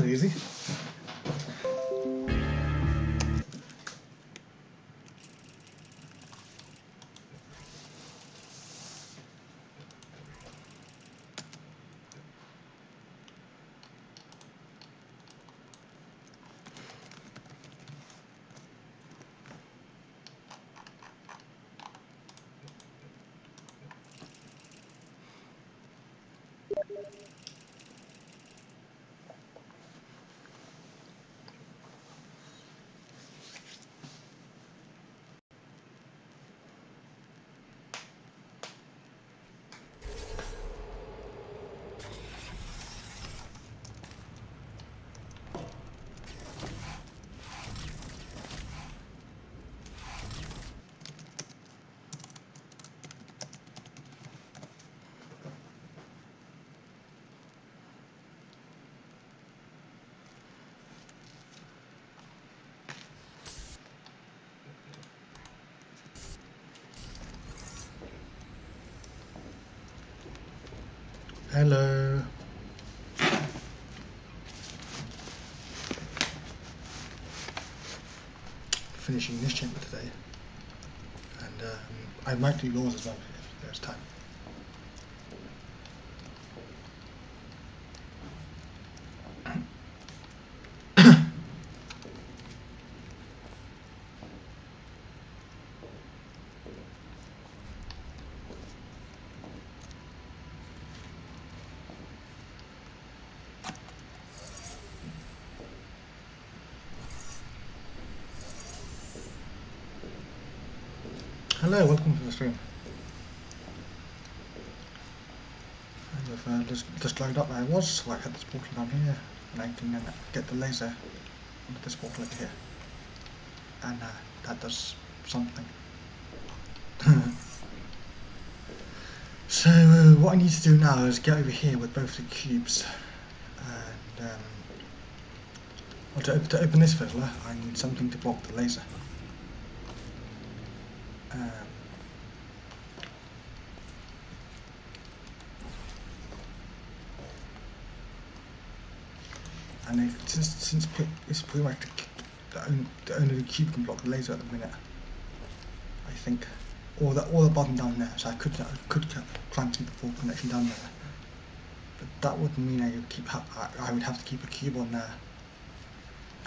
easy. Hello. Finishing this chamber today, and I might do yours as well if there's time. Hello, welcome to the stream. I've just loaded up where I was, so I had this portal down here, and I can get the laser onto this portal over here, and that does something. So what I need to do now is get over here with both the cubes, and well, to open this fizzler, I need something to block the laser. And since it's pretty much the only cube can block the laser at the minute, I think, or the button down there. So I could try and keep the full connection down there, but that would mean I would have to keep a cube on there,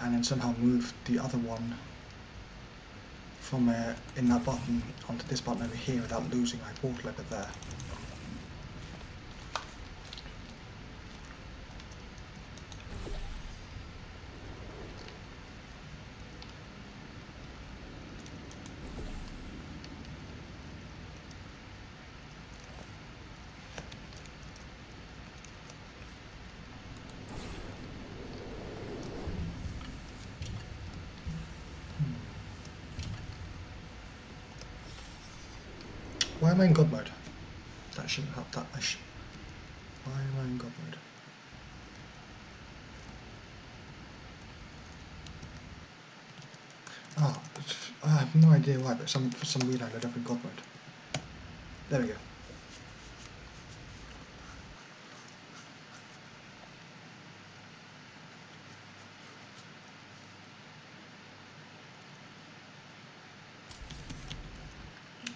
and then somehow move the other one from in that button onto this button over here without losing my portal over there. Why am I in God mode? That shouldn't help that. Why am I in God mode? Oh, I have no idea why, but for some reason I ended up in God mode. There we go.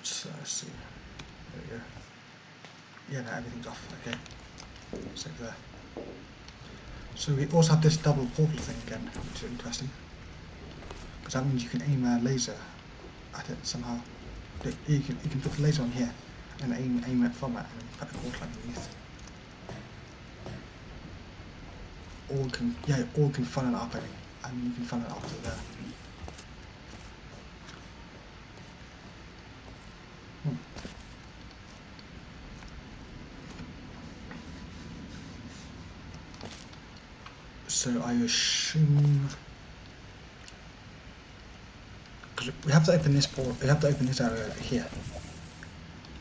So let's see. There we go. Yeah, now everything's off. Okay. Save there. So we also have this double portal thing again, which is interesting. Because that means you can aim a laser at it somehow. You can put the laser on here and aim it from it and then put a portal underneath. Or can funnel it up, and you can funnel it up to there. So I assume, because we have to open this port, we have to open this area here,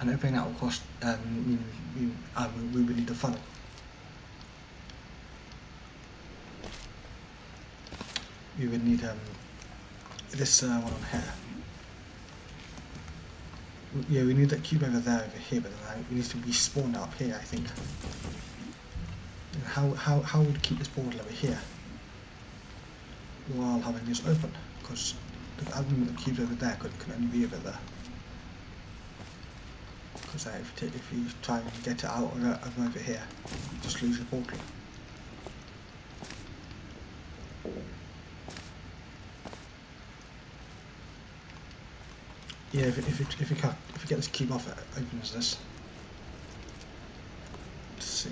and opening that will cost. We would need a funnel. We would need this one on here. Yeah, we need that cube over there, over here, but then it needs to be spawned up here, I think. How would we keep this portal over here? while having this open, because the admin that cubes over there can only be over there. Because if you try and get it out of over here, you just lose your portal. Yeah, if you get this cube off, it opens this. Let's see.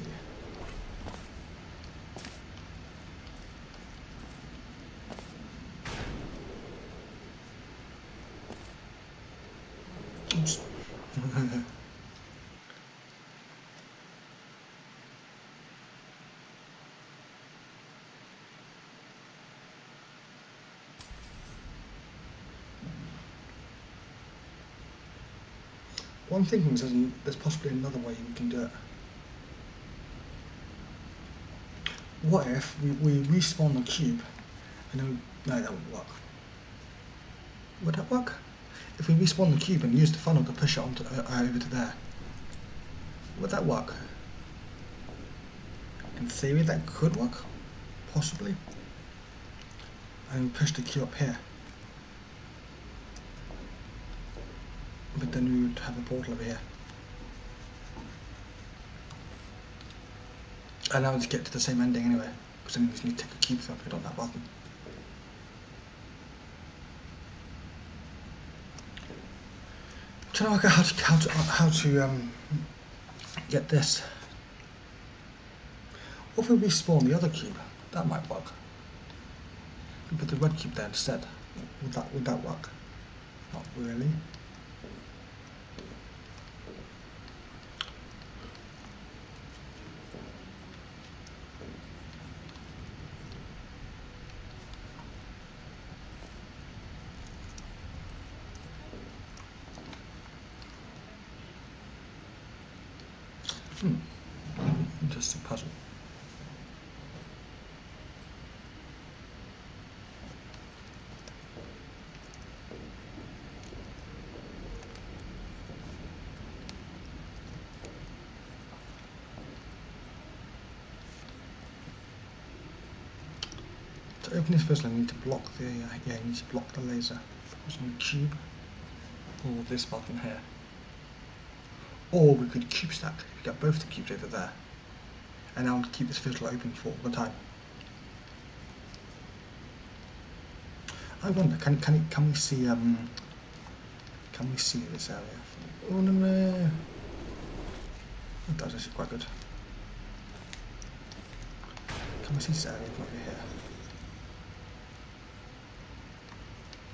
Oops. One thinking is there's possibly another way we can do it. What if we respawn the cube and then no, that wouldn't work. Would that work? If we respawn the cube and use the funnel to push it onto, over to there, would that work? In theory that could work, possibly. And push the cube up here. But then we would have a portal over here. And now to get to the same ending anyway, because then we just need to take a cube and put it on that button. I'm trying to work out how to get this. Or if we respawn the other cube, that might work. We put the red cube there instead. Would that work? Not really. Interesting puzzle. To open this puzzle, I need to block the I need to block the laser. Focus on the cube, or this button here. Or we could cube stack, if we get both the cubes over there. And now keep this fizzle open for the time. I wonder, can we see this area? Oh no, that's actually quite good. Can we see this area from over here?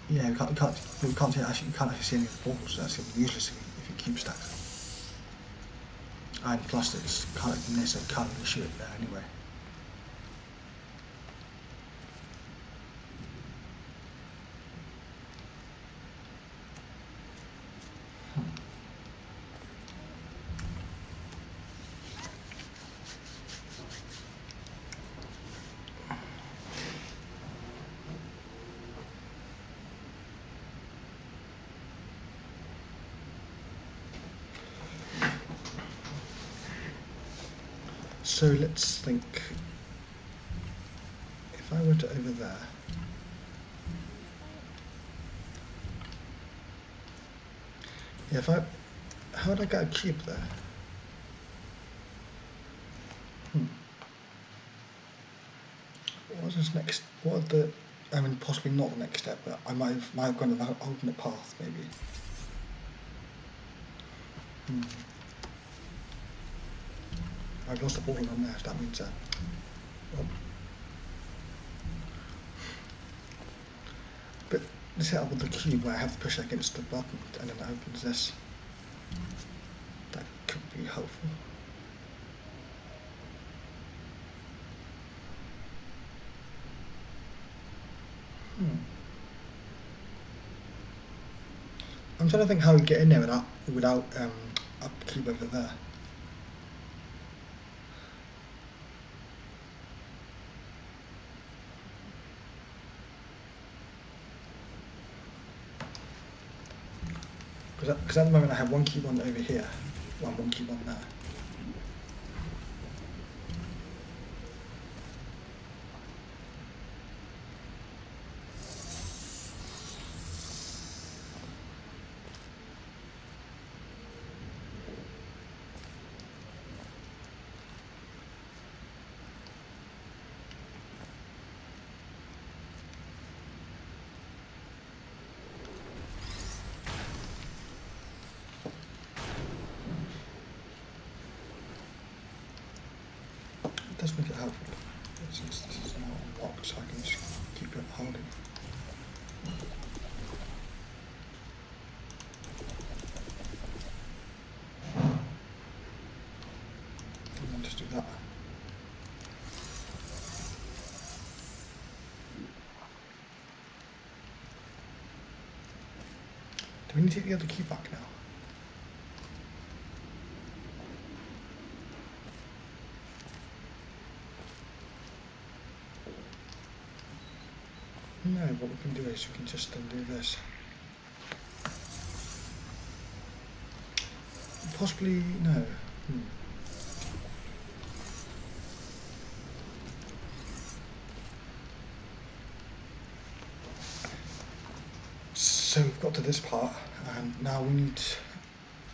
Yeah, we can't see see any of the portals. So that's useless if you cube stack. And plus it's kind of near, so can't really shoot it there anyway. So let's think, if I were to over there, yeah, how would I get a cube there? What was this next, I mean possibly not the next step, but I might have gone to the alternate path maybe. I've lost the ball on there, so that means well. But the setup with the cube where I have to push against the button and then it opens this. That could be helpful. I'm trying to think how we get in there without a cube over there. Because at the moment I have one cube on over here, one cube on there. does make it helpful. Since this is now unlocked, so I can just keep it holding. And then just do that. Do we need to take the other key back now? No, what we can do is we can just undo this. Possibly, no. So we've got to this part, and now we need.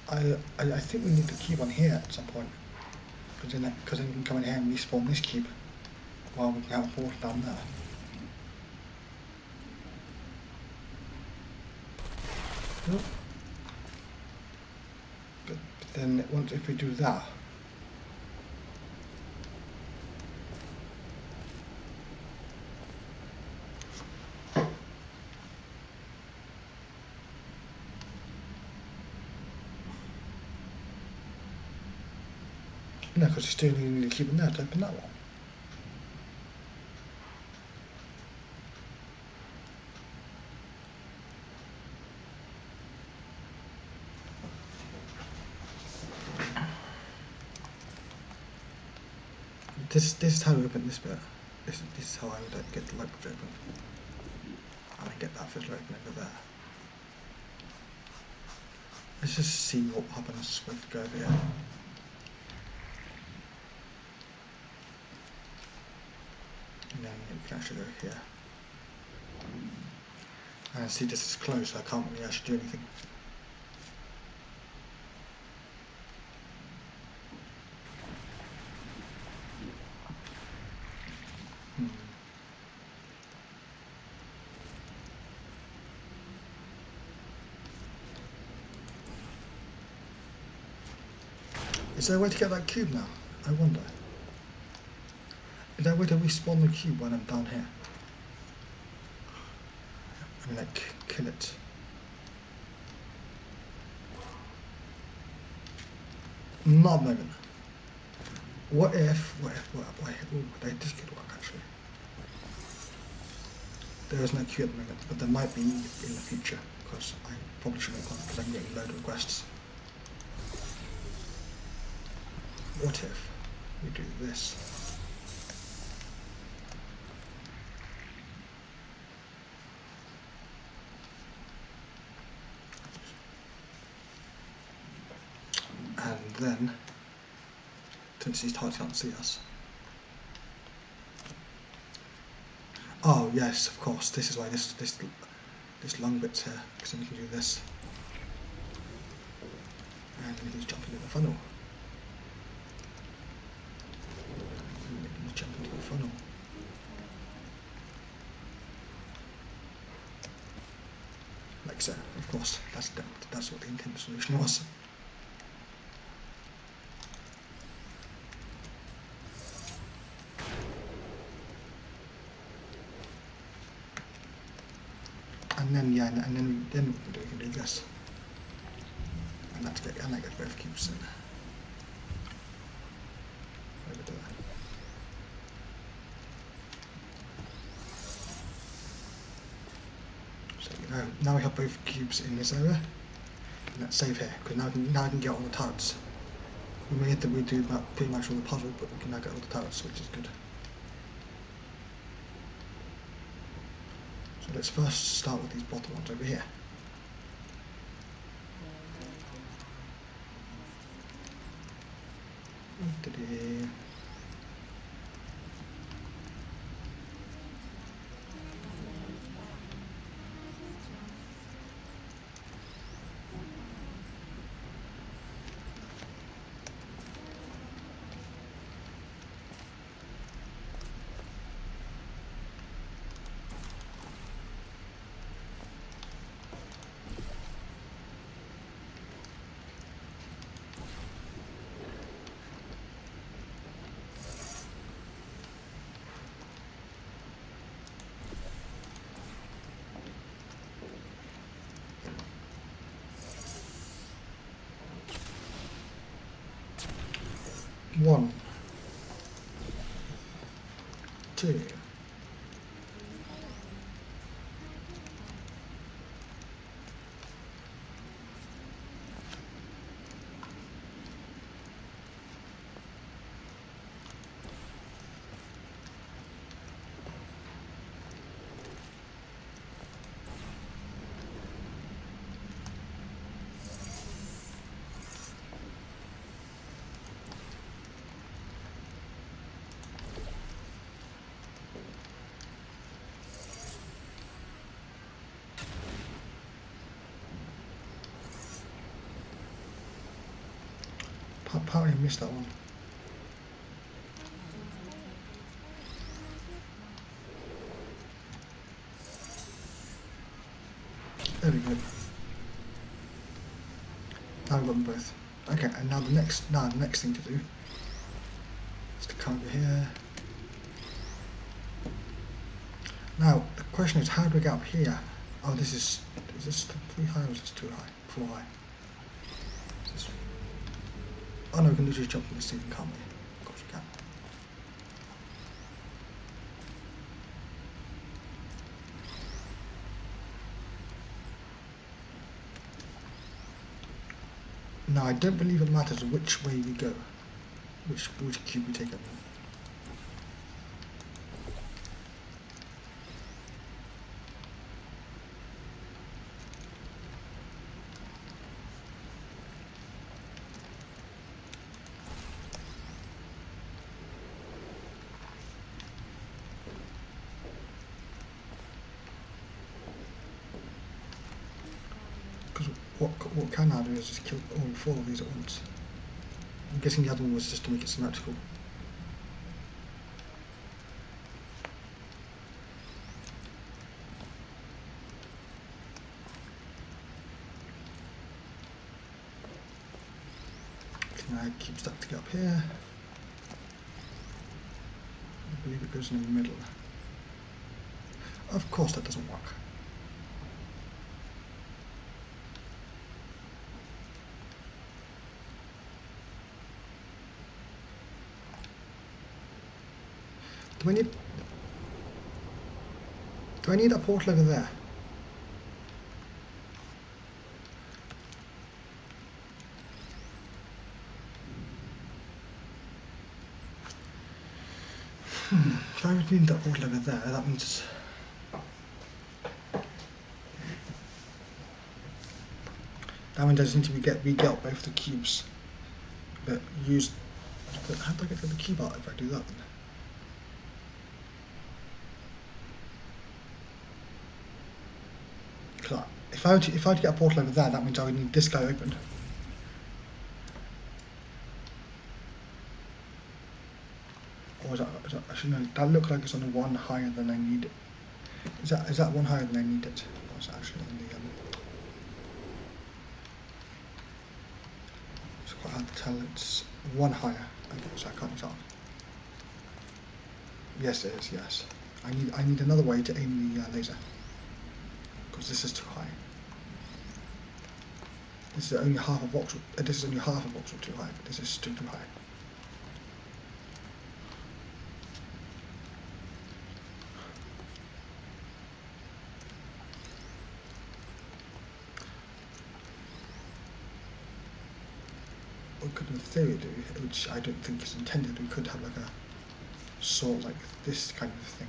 I think we need the cube on here at some point, because then we can come in here and respawn this cube, while we can have water down there. But then once if we do that, no, because you still need to keep it there to open that one. This is how we open this bit. This is how I would get the light bridge open. And I get that fizzler open over there. Let's just see what happens with go over here. And then we can actually go here. And see this is closed, so I can't really actually do anything. Is there a way to get that cube now? I wonder. Is there a way to respawn the cube when I'm down here? I mean, like, kill it. Not a moment. What if, ooh, this could work actually. There is no queue at the moment, but there might be in the future, because I probably should make one, because I'm getting a load of requests. What if we do this? And then, since these targets can't see us. Oh yes, of course. This is why this long bit's here, because then we can do this, and we can just jump into the funnel. Jump into the funnel. Like so, of course. That's what the intended solution was. And then yeah, and then we can do this. And that gets both cubes in. Over there. Now we have both cubes in this area. And let's save here, because now I can get all the turrets. We made that we do about pretty much all the puzzle, but we can now get all the turrets, which is good. So let's first start with these bottom ones over here. 1, 2. Apparently I missed that one. There we go. Now we've got them both. Okay, and now the next thing to do is to come over here. Now the question is, how do we get up here? Oh, is this 3 high or is this 2 high? 4 high. Oh no, we can literally jump from the ceiling, can't we? Of course we can. Now I don't believe it matters which way we go, which cube we take up. What can I do is just kill all 4 of these at once. I'm guessing the other one was just to make it symmetrical. Can I keep that to get up here? I believe it goes in the middle. Of course that doesn't work. Do I need that portal over there? If I would need that portal over there, that means I just need to re-get up both the cubes. But how do I get the cube out if I do that then? If I were to get a portal over there, that means I would need this guy open. Or is that actually no? That looks like it's on the one higher than I need it. Is that one higher than I need it? Or is that actually on the It's quite hard to tell. It's one higher. Okay, so I can't tell. Yes, it is. Yes, I need another way to aim the laser. Because this is too high. This is only half a box. This is only half a box too high. But this is still too high. What we could, in theory, do, which I don't think is intended, we could have like a sort like this kind of thing.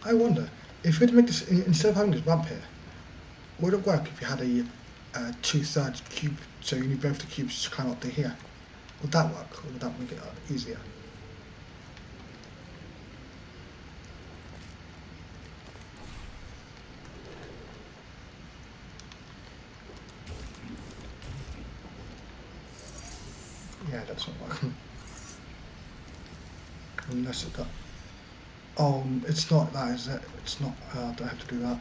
I wonder, if we were to make this, instead of having this ramp here, would it work if you had a 2/3 cube, so you need both the cubes to climb up to here? Would that work, or would that make it easier? Yeah, that's not working. Unless it does. Oh, it's not that, is it? It's not, do I have to do that?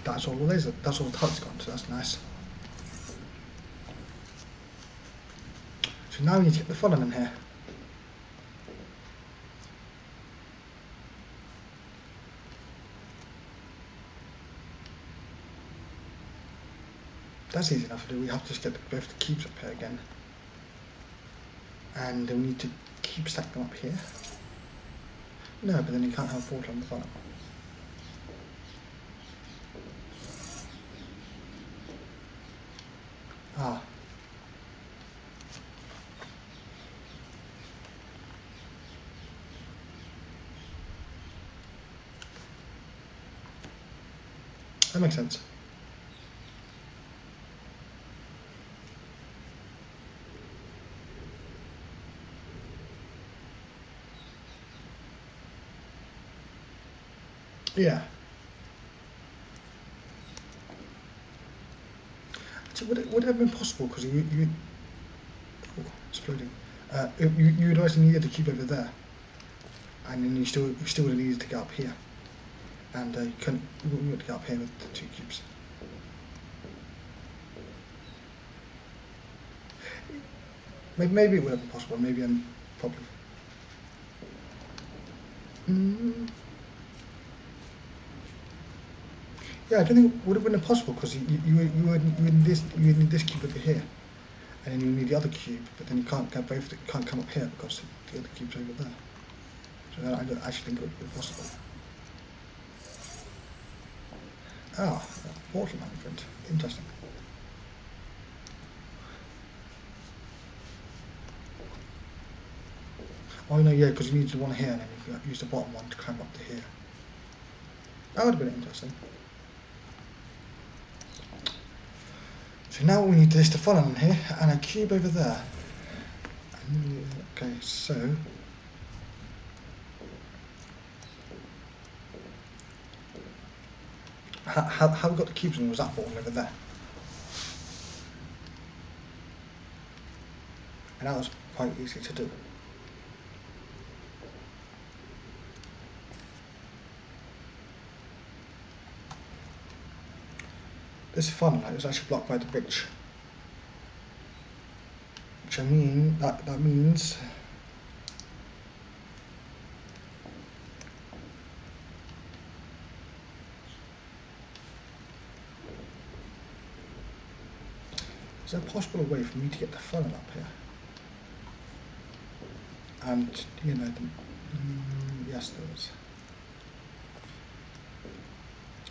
that's all the laser, that's all the target's gone, so that's nice. So now we need to get the funnel in here. That's easy enough to do. We have to just get both the cubes up here again. And we need to cube stack them up here. No, but then you can't have a portal on the funnel. Ah. That makes sense. Yeah. So would it have been possible, because you oh, exploding. You would always needed the cube over there, and then you still would have needed to get up here, and you wouldn't be able to get up here with the 2 cubes. Maybe it would have been possible. Maybe I'm probably. Yeah, I don't think it would have been impossible, because you need this cube over here, and then you need the other cube, but then you can't get both. You can't come up here because the other cube's over there. So I don't actually think it would be possible. Ah, portal management. Interesting. Oh no, yeah, because you need the one here, and then you can use the bottom one to climb up to here. That would have been interesting. So now we need this to funnel in here, and a cube over there. Okay, so how we got the cubes in was that ball over there, and that was quite easy to do. This funnel is actually blocked by the bridge, which that means is there a possible way for me to get the funnel up here? And you know, yes, there is.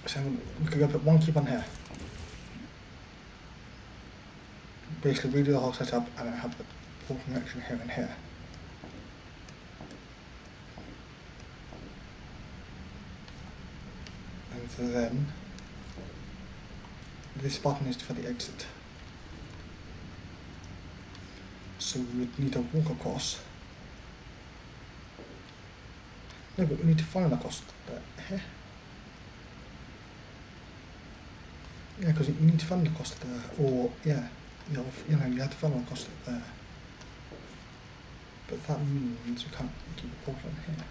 So we could go put one cube on here. Basically redo the whole setup, and then have the portal connection here and here. And then this button is for the exit. So we would need to walk across. No, but we need to funnel across there. Yeah, because you need to funnel across there, or yeah. You know, you have to funnel across it there. But that means you can't keep a portal in here.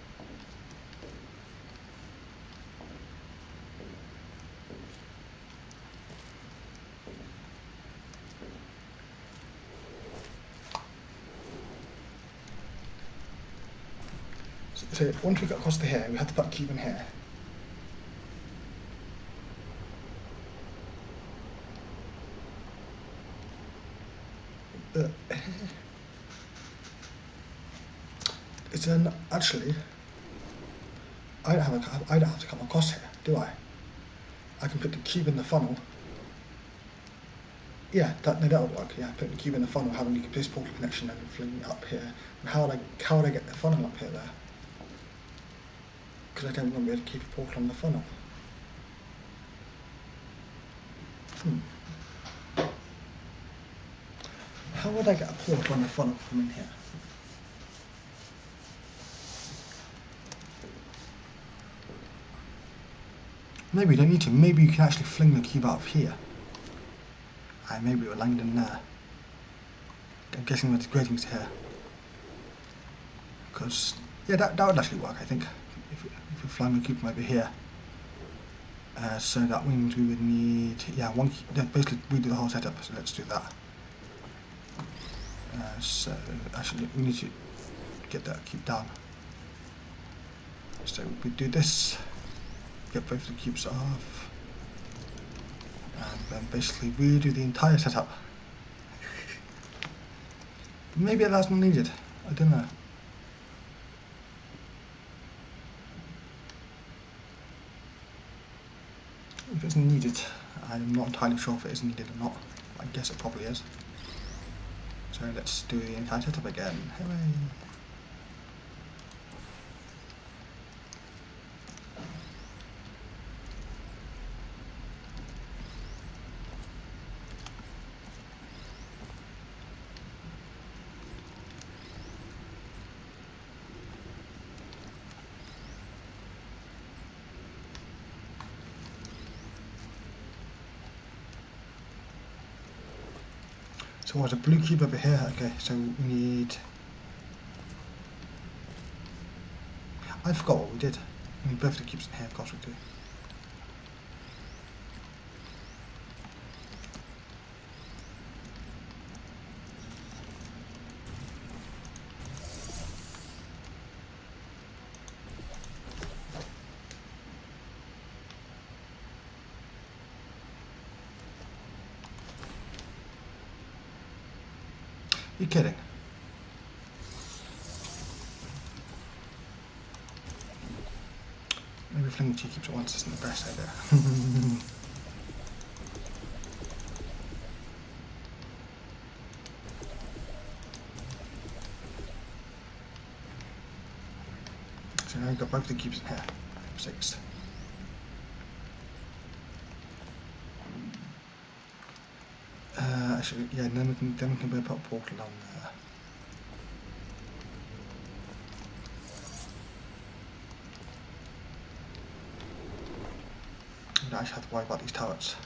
So once we got across to here, we have to put a cube in here. It's actually I don't have to come across here, do I? I can put the cube in the funnel. Yeah, that would work. Yeah, put the cube in the funnel, having this portal connection, and flinging it up here. And how would I get the funnel up here there? Because I don't want to be able to keep a portal on the funnel. How would I get a portal on the funnel from in here? Maybe you don't need to. Maybe you can actually fling the cube out of here. And maybe it will land in there. I'm guessing that's gratings here. Because, yeah, that would actually work, I think. If you fly the cube from over here. So that means we would need, basically redo the whole setup, so let's do that. So actually we need to get that cube down. So we do this, get both the cubes off, and then basically redo the entire setup. Maybe that's not needed, I don't know. If it's needed, I'm not entirely sure if it is needed or not. I guess it probably is. So let's do the entire setup again. Hooray! So what's a blue cube over here? Okay, so we need... I forgot what we did. We need both the cubes in here, of course we do. You're kidding. Maybe flinging two cubes at once isn't the best idea. So now we've got both the cubes in here. 6. Actually, yeah, then we can put a portal on there. We don't actually have to worry about these turrets.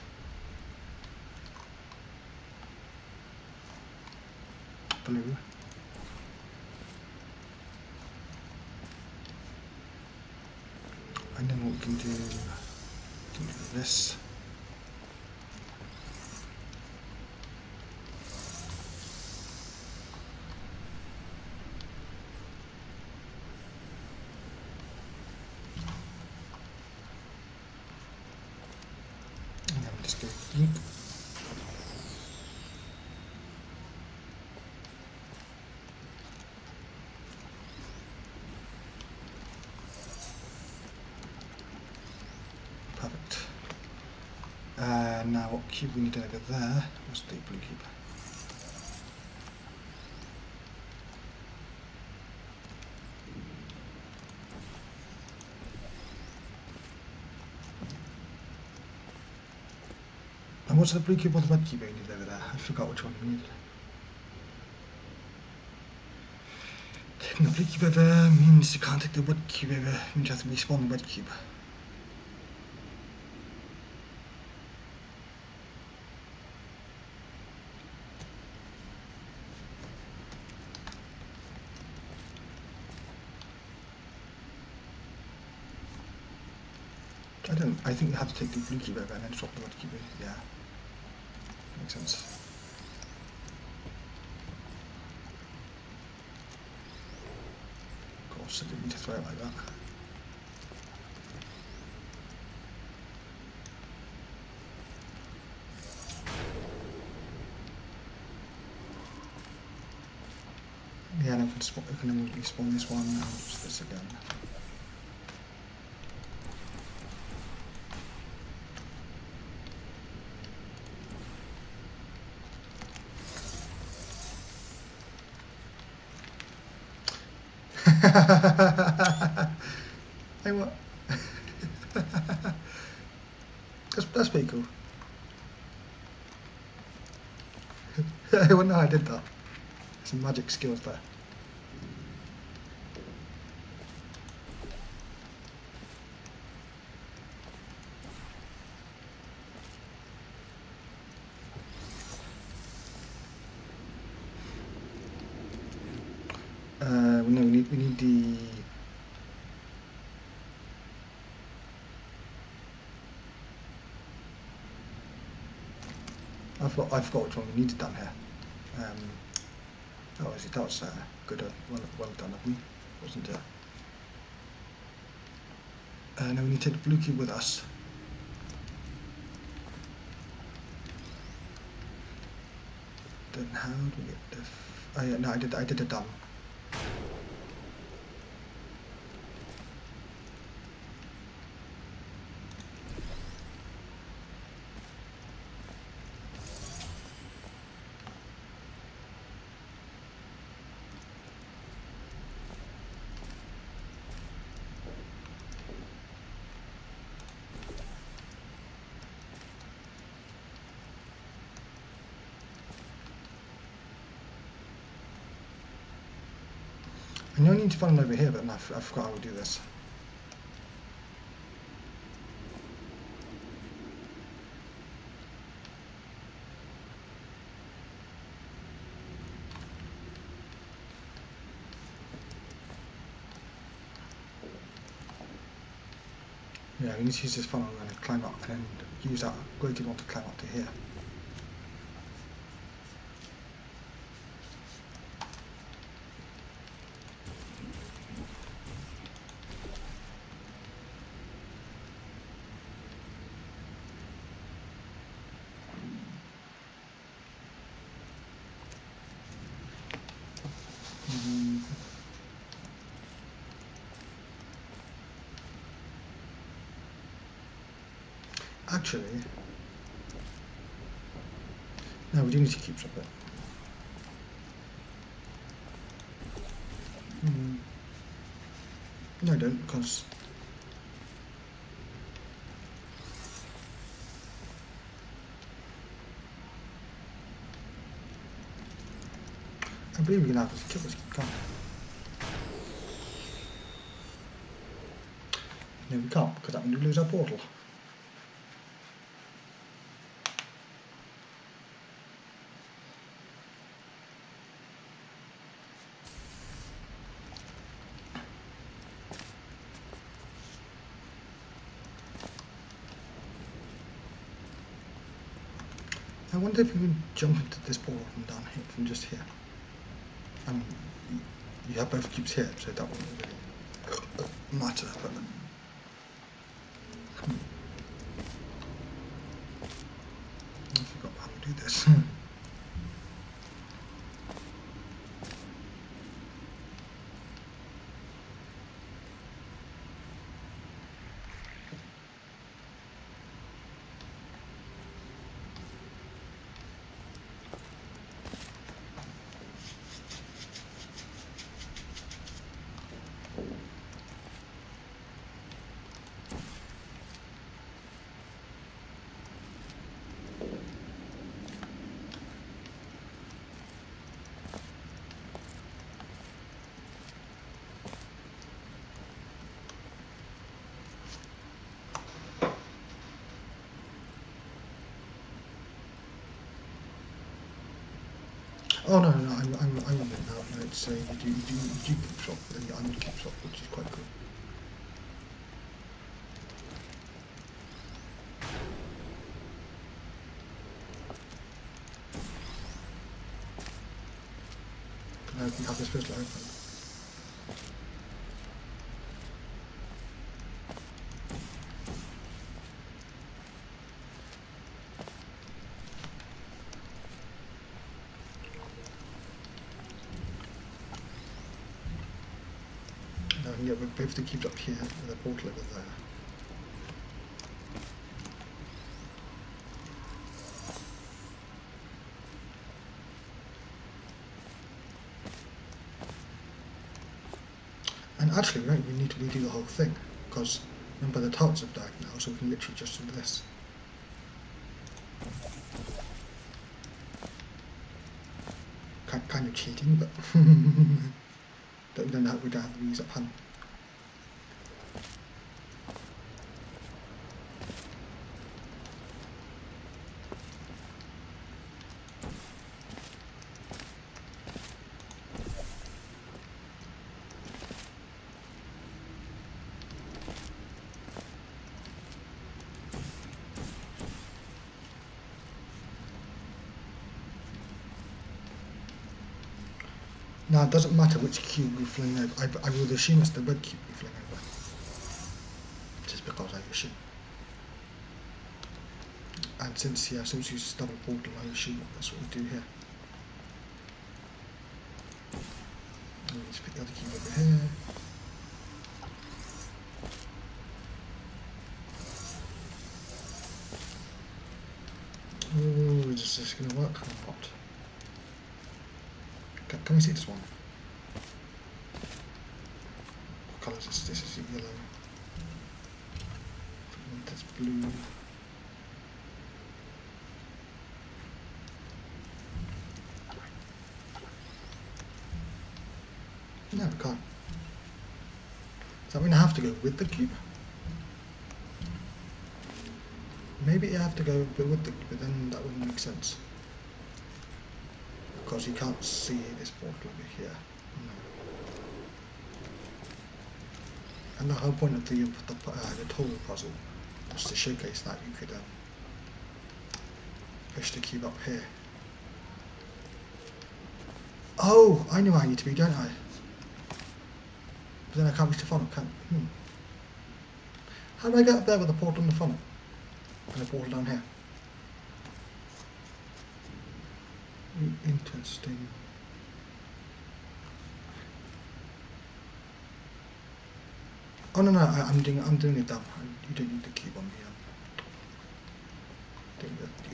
Blue. And then what we can do this. And then we just go yeet. Perfect. Now what cube we need over there was the blue cube. And what's the blue cube or the red cube we needed over there? I forgot which one we needed. Taking the blue cube over means you can't take the red cube over, it means you have to respawn the red cube. I think you have to take the blue cube over and then swap the red cube in. Yeah. Makes sense. Of course, I didn't mean to throw it like that. Yeah, and I can immediately spawn this one and just this again. Hey, what? That's pretty cool. I wonder how I did that. Some magic skills there. No, we need the... I forgot which one we needed down here. That was good, well done of me, wasn't it? Now we need to take the blue cube with us. Then how do we get the? Oh yeah, no, I did a dumb. I know I need to find over here, but no, I forgot how to do this. Yeah, we need to use this funnel and climb up, and then use that graded one to climb up to here. Actually, no, we do need to keep up it. No, I don't, because I believe we can have to kill this guy. No, we can't, because that means we lose our portal. I wonder if we can jump into this portal from down here, from just here. You have both cubes here, so that won't really matter. But I forgot how to do this. Oh no, I'm on it now. No, it's you do keep shop, and I'm keep shop, which is quite good. Can I have this pistol open? Yeah, we're both the cubes up here and the portal over there. And actually, we don't even need to redo the whole thing, because remember the tarts have died now, so we can literally just do this. Kind of cheating, but we don't have to use up hand. Now it doesn't matter which cube we fling over. I would assume it's the red cube we fling over. Just because I assume. And since we double portal, I assume that's what we do here. And let's put the other cube over here. Oh, is this going to work or not? Can we see this one? What colour is this? This is yellow. That's blue. No, we can't. Does that mean I have to go with the cube? Maybe you have to go with the cube, but then that wouldn't make sense. Because you can't see this portal over here. No. And the whole point of the total puzzle was to showcase that you could push the cube up here. Oh, I know where I need to be, don't I? But then I can't reach the funnel, can I? How do I get up there with the portal in the funnel? And the portal down here? Interesting. Oh no, I'm doing it dumb. You don't need the cube on the you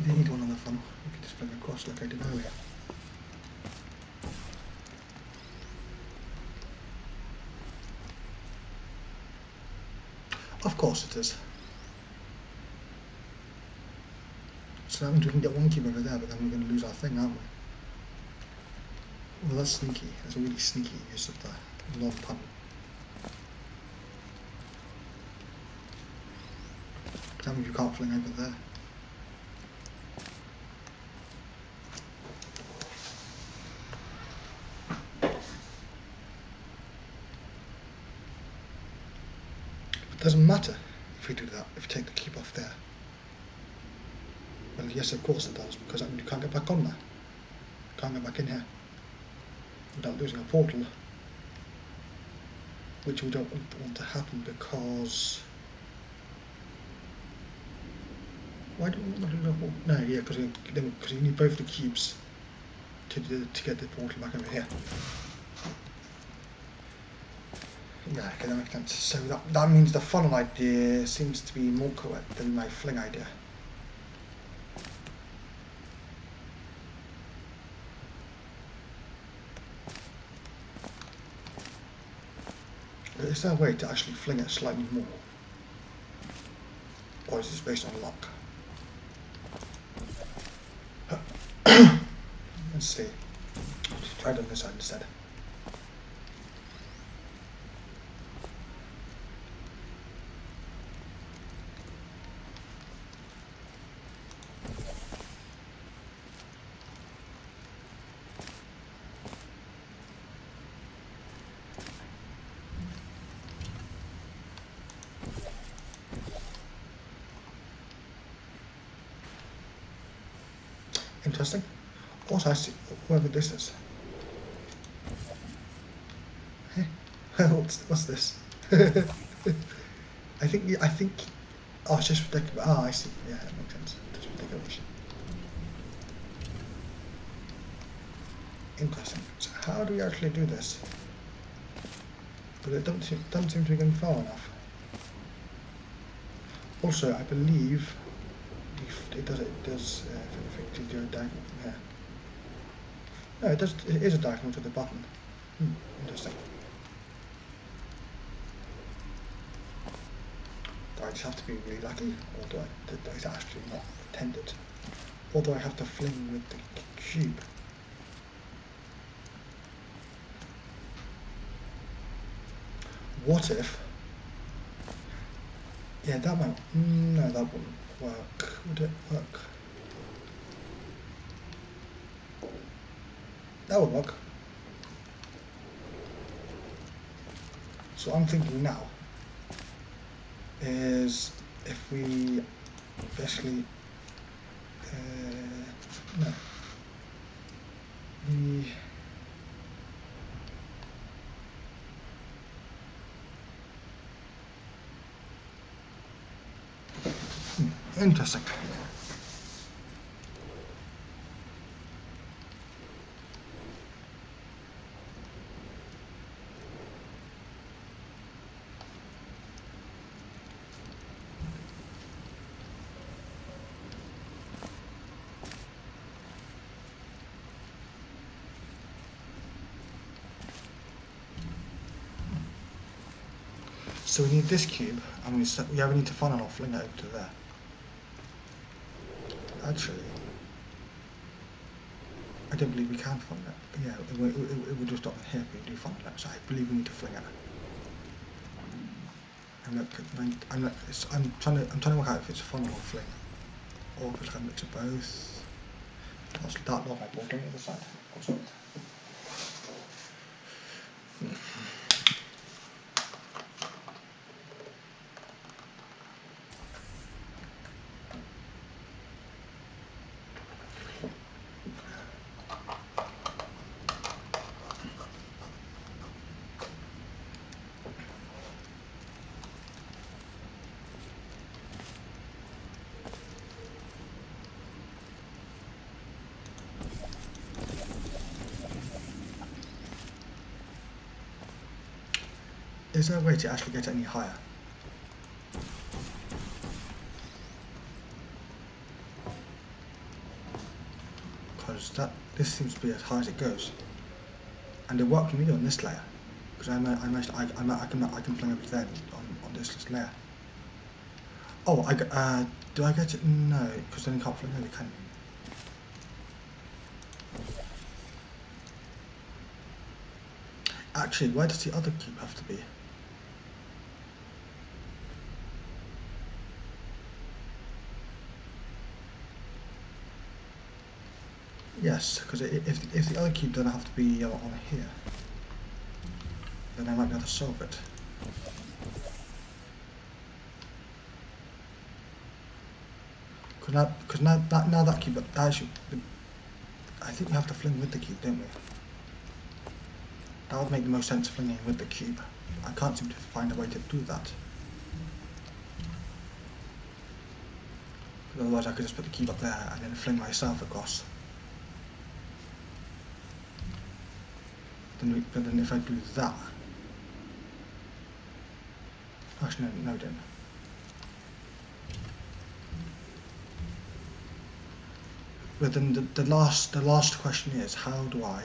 don't need one on the funnel. You can just fling across like I did earlier. Of course it is. So that means we can get one cube over there, but then we're going to lose our thing, aren't we? Well, that's sneaky. That's a really sneaky use of the non-pun. That means you can't fling over there. It doesn't matter if we do that, if we take the cube off there. Well, yes, of course it does, because that means you can't get back on there. You can't get back in here without losing a portal, which we don't want to happen because... Why do we want to lose a portal? No, yeah, because you need both the cubes to get the portal back over here. Yeah, okay, that makes sense. So that means the funnel idea seems to be more correct than my fling idea. Is there a way to actually fling it slightly more? Or is this based on luck? Let's see. Let's try it on this side instead. Interesting. Also, I see whoever this is. Hey, what's this? I think. Oh, it's just for decoration. Oh, I see. Yeah, that makes sense. Just for decoration. Interesting. So, how do we actually do this? But it doesn't seem to be going far enough. Also, I believe. It does effectively do a diagonal from here. No, it is a diagonal to the button. Interesting. Do I just have to be really lucky, or do I actually not intended? Or do I have to fling with the cube? What if? Yeah, that might. No, that wouldn't work. Would it work? That would work. So what I'm thinking now is if we basically no. Interesting. So we need this cube, and we need to funnel or fling it over to there. Actually, I don't believe we can funnel it. Yeah, it would just stop here if we do funnel it, so I believe we need to fling it. And look, I'm trying to work out if it's a funnel or fling, or if it's like a mix of both. I'll start off my board on the other side. Also. Is there a way to actually get any higher? Because this seems to be as high as it goes, and it worked for me on this layer. Because I can fling over to there on this layer. Oh, do I get it? No, because then you can't fling over, can you? Actually, where does the other cube have to be? Yes, because if the other cube doesn't have to be on here, then I might be able to solve it. Because now that cube, I think we have to fling with the cube, don't we? That would make the most sense, flinging with the cube. I can't seem to find a way to do that. Otherwise I could just put the cube up there and then fling myself across. But then if I do that... Actually no, I didn't. But then the last question is, how do I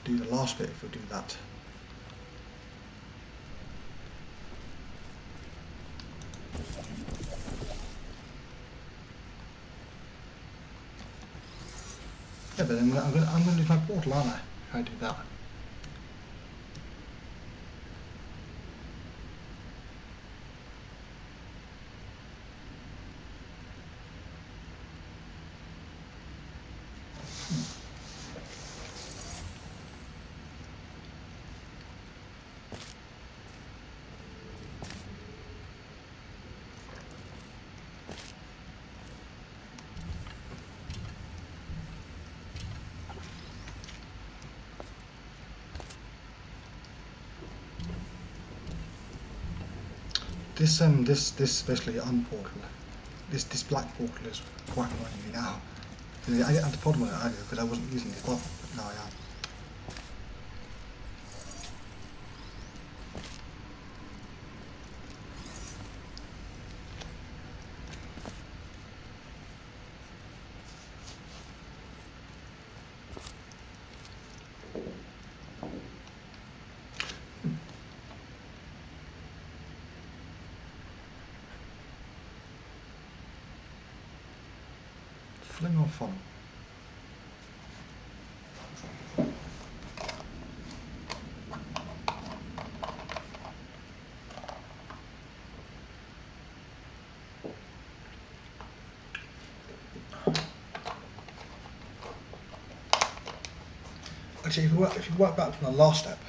do the last bit if we do that? Yeah, but then I'm gonna lose my portal, aren't I? If I do that. This basically unportal. This black portal is quite annoying me now. I didn't have the problem with it earlier because I wasn't using the button, but now I am. Fling or funnel? Actually, if you work back from the last step,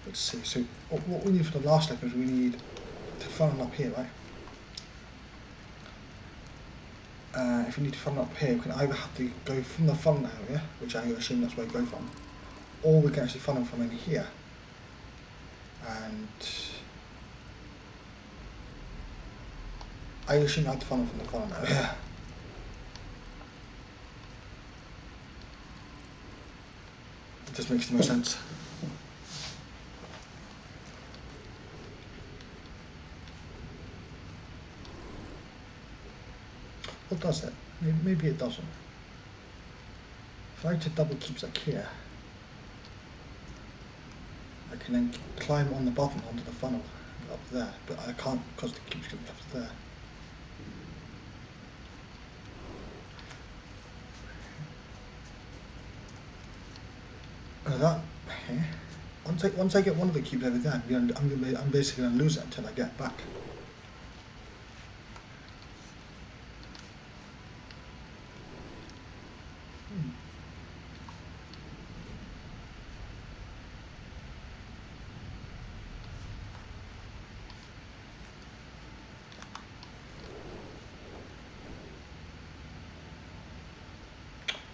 let's see. So what we need for the last step is we need to funnel up here, right? If you need to funnel up here, we can either have to go from the funnel area, which I assume that's where we go from, or we can actually funnel from in here. And I assume I had the funnel from the funnel now. Yeah. It just makes no sense. What does it? Maybe it doesn't. If I just double keeps like here, I can then climb on the bottom onto the funnel up there, but I can't because the keeps going up there. That once I get one of the cubes over there, I'm basically gonna lose it until I get back.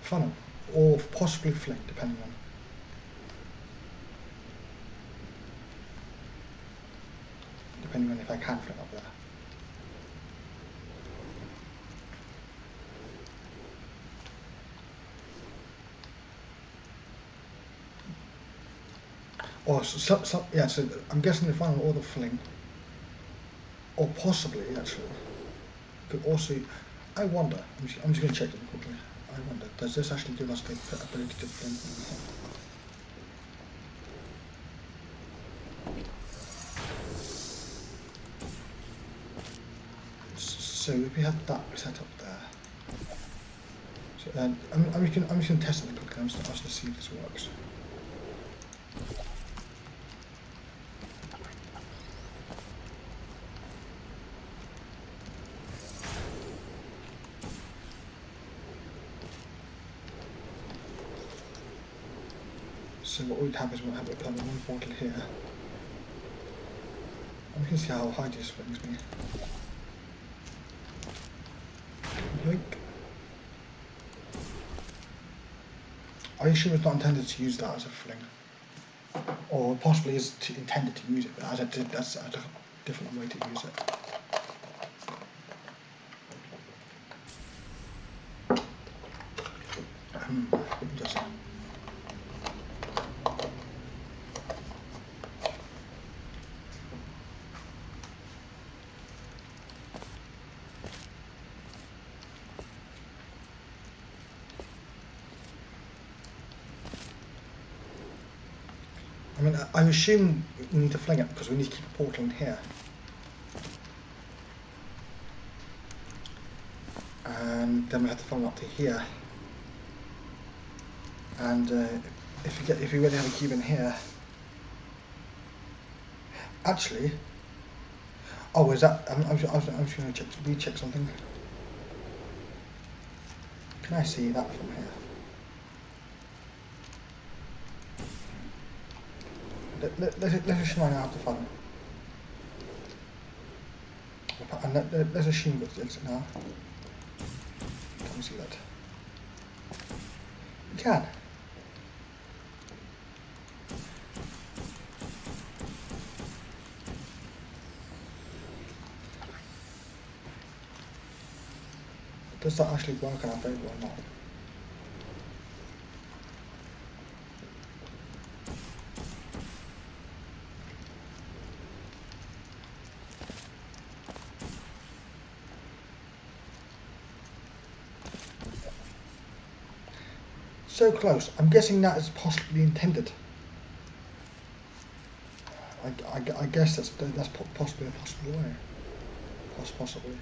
Funnel, or possibly fling, depending on. Depending on if I can fling up there. Or so I'm guessing the funnel or the fling, or possibly actually could also. I wonder. I'm just going to check them quickly. I wonder, does this actually give us the ability to fling from here? So if we have that set up there, so then I'm just going to test it quickly. I'm just going to see if this works. So what we'd have is we'll have one portal here. And we can see how high this brings me. Yoink. I assume it's not intended to use that as a fling. Or possibly is intended to use it, but as I did, that's a different way to use it. Interesting. I mean, I assume we need to fling it because we need to keep a portal in here. And then we have to funnel up to here. And if we really have a cube in here, actually, oh, is that? I'm just going to recheck something. Can I see that from here? Let's assume I now have the funnel. And let's assume that it's now. Can we see that? We can. Does that actually work in our favour or not? So close. I'm guessing that is possibly intended. I guess that's possibly a possible way. Possibly.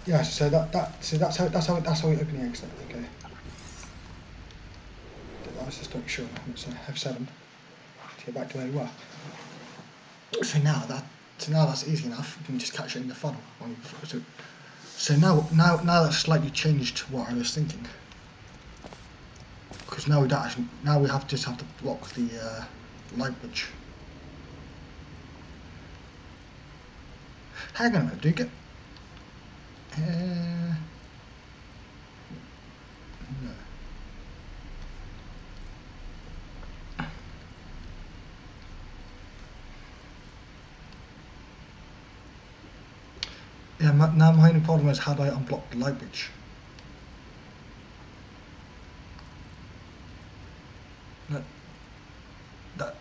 Yeah, so that's how we open the exit. Okay. Let's just make sure. Let's F7 to get back to where we were. So now that's easy enough. We can just catch it in the funnel. So now that's slightly changed what I was thinking. Because now we don't actually, now we just have to block the light bridge. Hang on a minute, do you get... no. Yeah, now my only problem is how do I unblock the light bridge? That.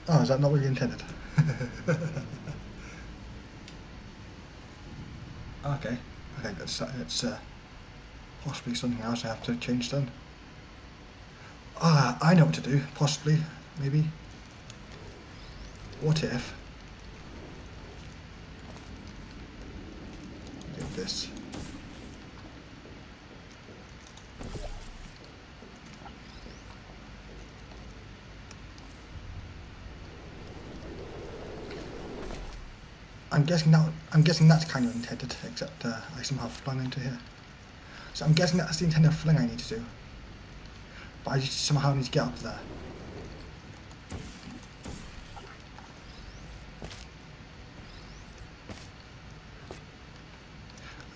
Oh, is that not what you intended? Okay, that's possibly something else I have to change then. Ah, I know what to do, possibly, maybe. What if I did this? I'm guessing that's kind of intended, except I somehow flung into here. So I'm guessing that's the intended fling I need to do. But I just somehow need to get up there.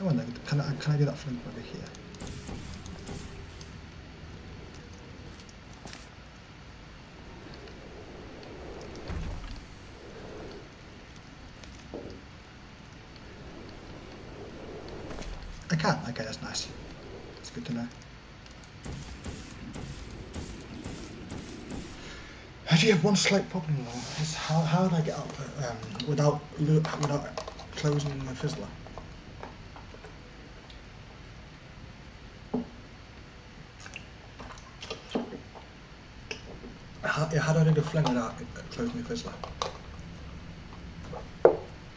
I wonder, can I do that fling over here? I can. Okay, that's nice. That's good to know. I do have one slight problem though. Is how do I get up without closing the fizzler? How do I do the fling without closing the fizzler?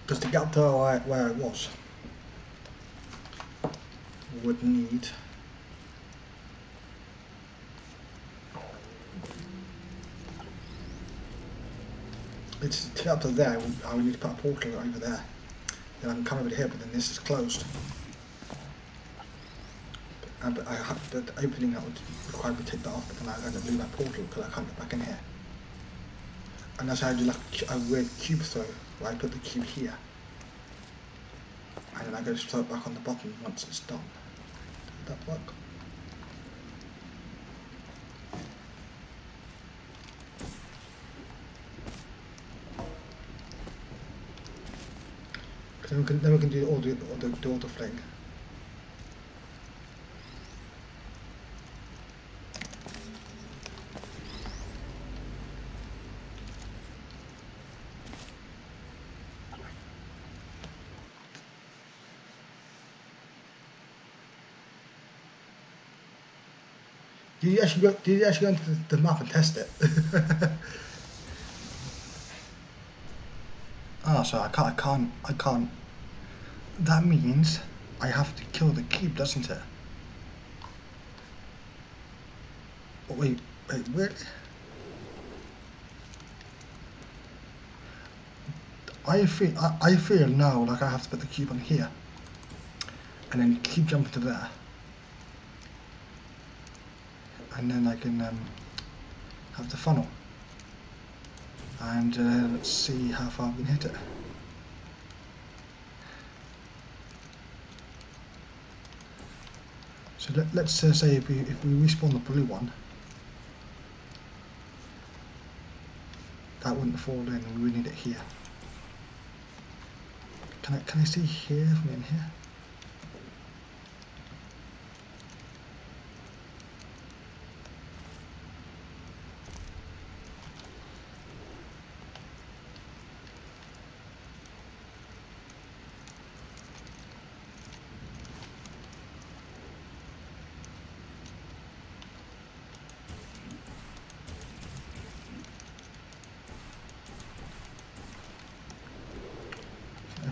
Because to get up to where it was, would need to get up to there. I would need to put a portal over there. Then I can come over here, but then this is closed. But the opening that would require me to take that off, but then I end up doing that portal because I can't get back in here. And that's how I do like a weird cube throw, where I put the cube here. And then I go to throw it back on the bottom once it's done. Would that work? Then we can do all the fling. Did you actually go into the map and test it? Oh, so I can't. That means I have to kill the cube, doesn't it? Oh, wait, where? I feel now like I have to put the cube on here, and then keep jumping to there, and then I can have the funnel, and let's see how far we can hit it. So let's say if we respawn the blue one, that wouldn't fall in, and we need it here. Can I see here from in here?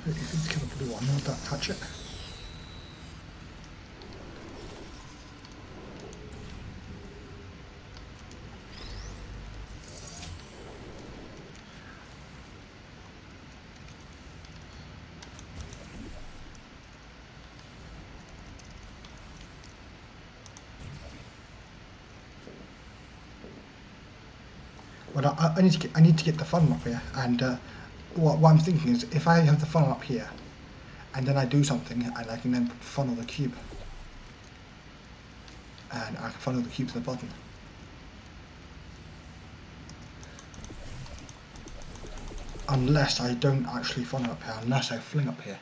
If you kill the blue one, will that touch it? but I need to get the funnel up here, and what I'm thinking is if I have the funnel up here, and then I do something, and I can then funnel the cube, and I can funnel the cube to the bottom. Unless I don't actually funnel up here, unless I fling up here.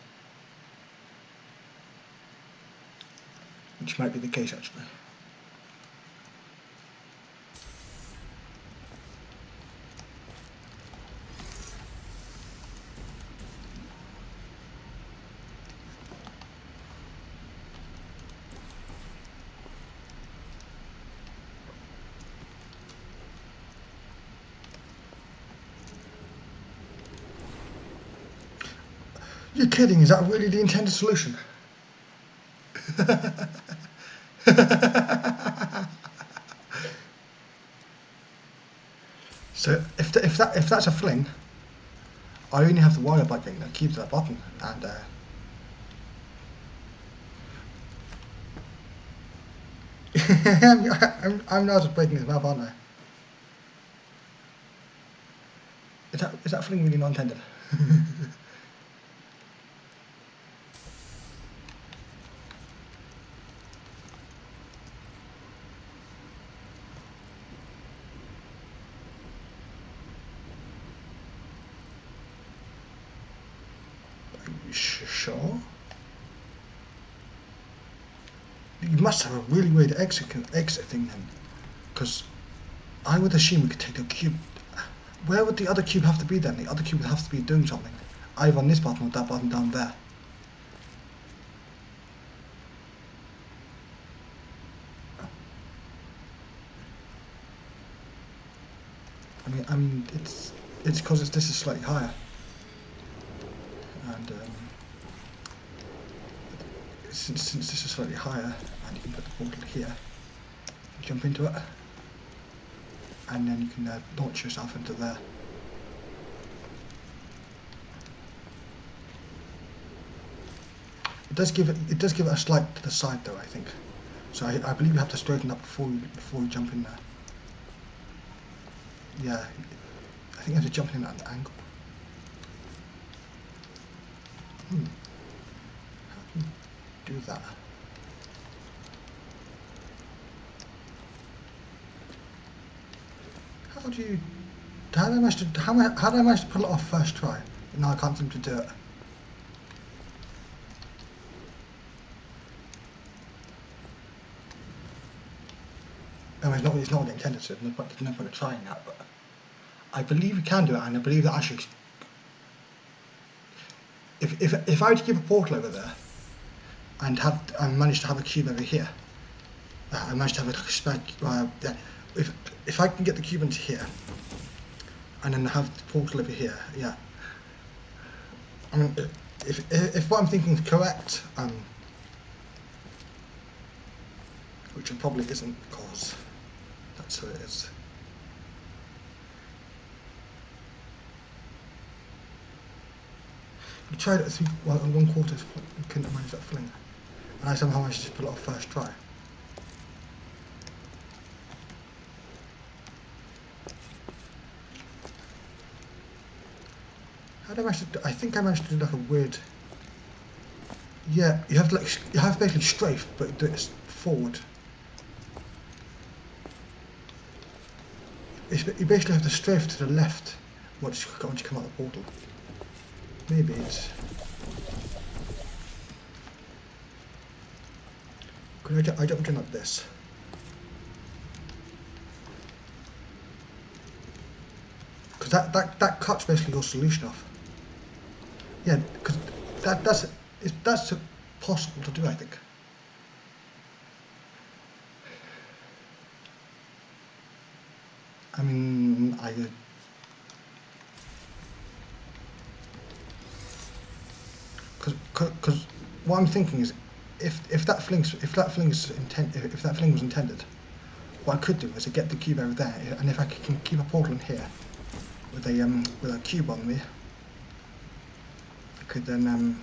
Which might be the case actually. You're kidding, is that really the intended solution? So if that's a fling, I only have to worry about getting the cube to that button, and I'm now just breaking his map, aren't I? Is that fling really not intended? Sure. You must have a really weird exit thing then, because I would assume we could take the cube. Where would the other cube have to be then? The other cube would have to be doing something, either on this button or that button down there. I mean, it's because this is slightly higher. And since this is slightly higher, and you can put the portal here, you jump into it, and then you can launch yourself into there. It does give it a slight to the side though, I think. So I believe you have to straighten up before you jump in there. Yeah, I think you have to jump in at an angle. How do you do that? How did I manage to pull it off first try? No, I can't seem to do it. I mean, it's not what I intended to. There's no point of trying that, but I believe you can do it, and I believe that actually, if I were to keep a portal over there, and manage to have a cube over here, I managed to have a spare. Yeah, if I can get the cube into here, and then have the portal over here, yeah. I mean, if what I'm thinking is correct, which it probably isn't, because that's who it is. We tried it through 1/4, we couldn't manage that fling, and I somehow managed to pull it off first try. How did I manage to do? I think I managed to do like a weird. Yeah, you have basically strafe, but do it forward. You basically have to strafe to the left once you come out of the portal. Maybe it's. Could I jump in like this? Because that cuts basically your solution off. Yeah, because that's possible to do, I think. I mean, because what I'm thinking is, if that fling was intended, what I could do is to get the cube over there, and if I can keep a portal in here with a cube on me, I could then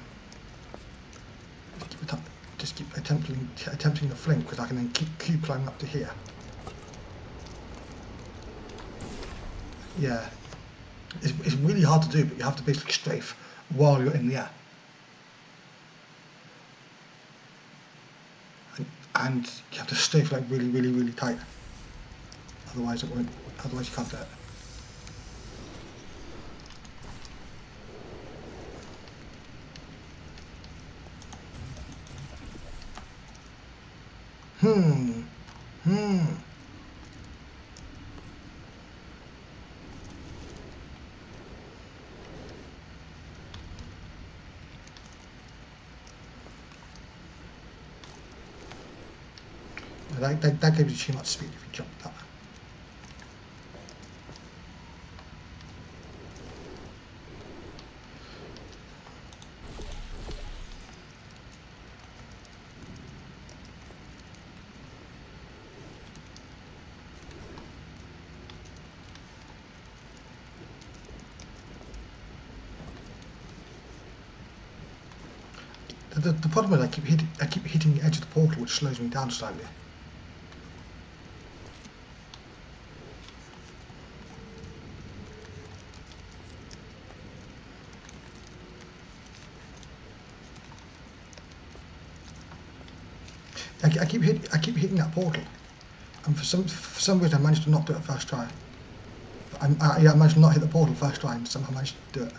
just keep attempting the fling, because I can then keep climbing up to here. Yeah. It's really hard to do, but you have to basically strafe while you're in the air. And you have to strafe like really, really, really tight. Otherwise it won't, otherwise you can't do it. That gives you too much speed if you jump that. The problem is I keep hitting the edge of the portal, which slows me down slightly. I keep hitting that portal, and for some reason I managed to not do it first try. I managed to not hit the portal first try, and somehow managed to do it.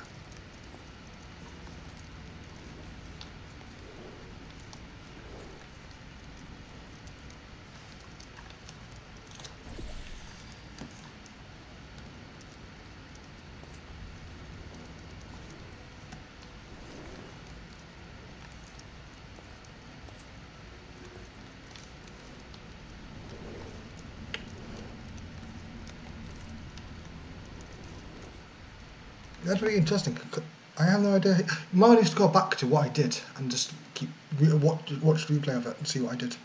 That's really interesting. I have no idea. Might need to go back to what I did and just watch the replay of it and see what I did.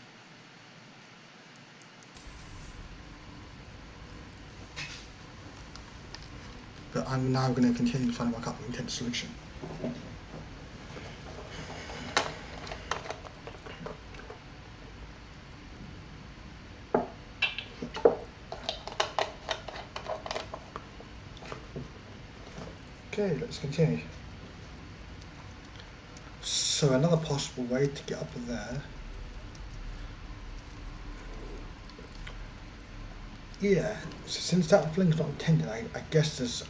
But I'm now going to continue trying to work out the intended solution. Okay, let's continue. So another possible way to get up there. Yeah, so since that fling's not intended, I guess there's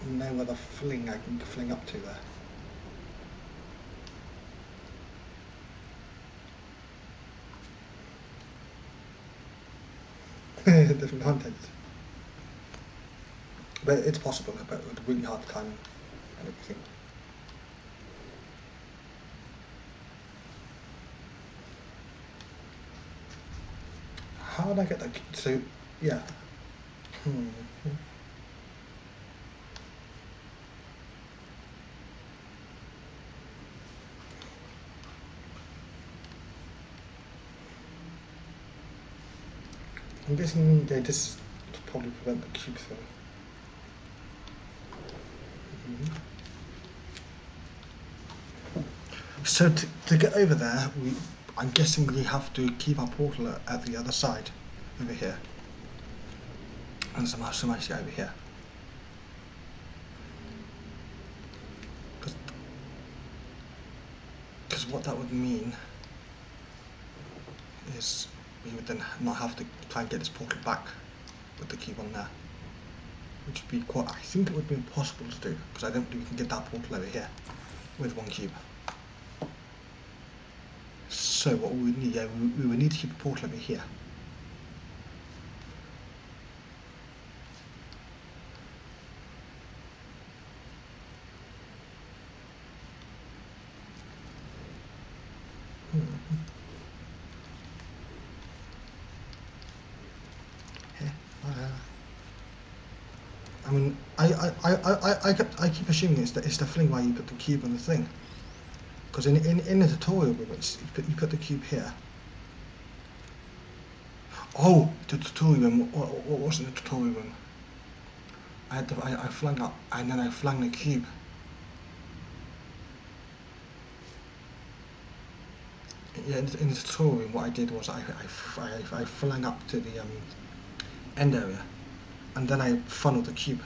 no other fling I can fling up to there. Different content. But it's possible, but with really hard time and everything. How did I get that? So, yeah. I'm guessing they just probably prevent the cube thing. So to get over there, I'm guessing we have to keep our portal at the other side, over here, and somehow manage to get over here. Because what that would mean is we would then not have to try and get this portal back with the cube on there, which would be quite. I think it would be impossible to do because I don't think we can get that portal over here with one cube. So what we would need, we would need to keep the portal over here. I mean, I keep assuming it's the fling where you put the cube on the thing. Because in the tutorial room, you put the cube here. Oh, the tutorial room. What was in the tutorial room? I flung up and then I flung the cube. Yeah, in the tutorial room, what I did was I flung up to the end area, and then I funnel the cube.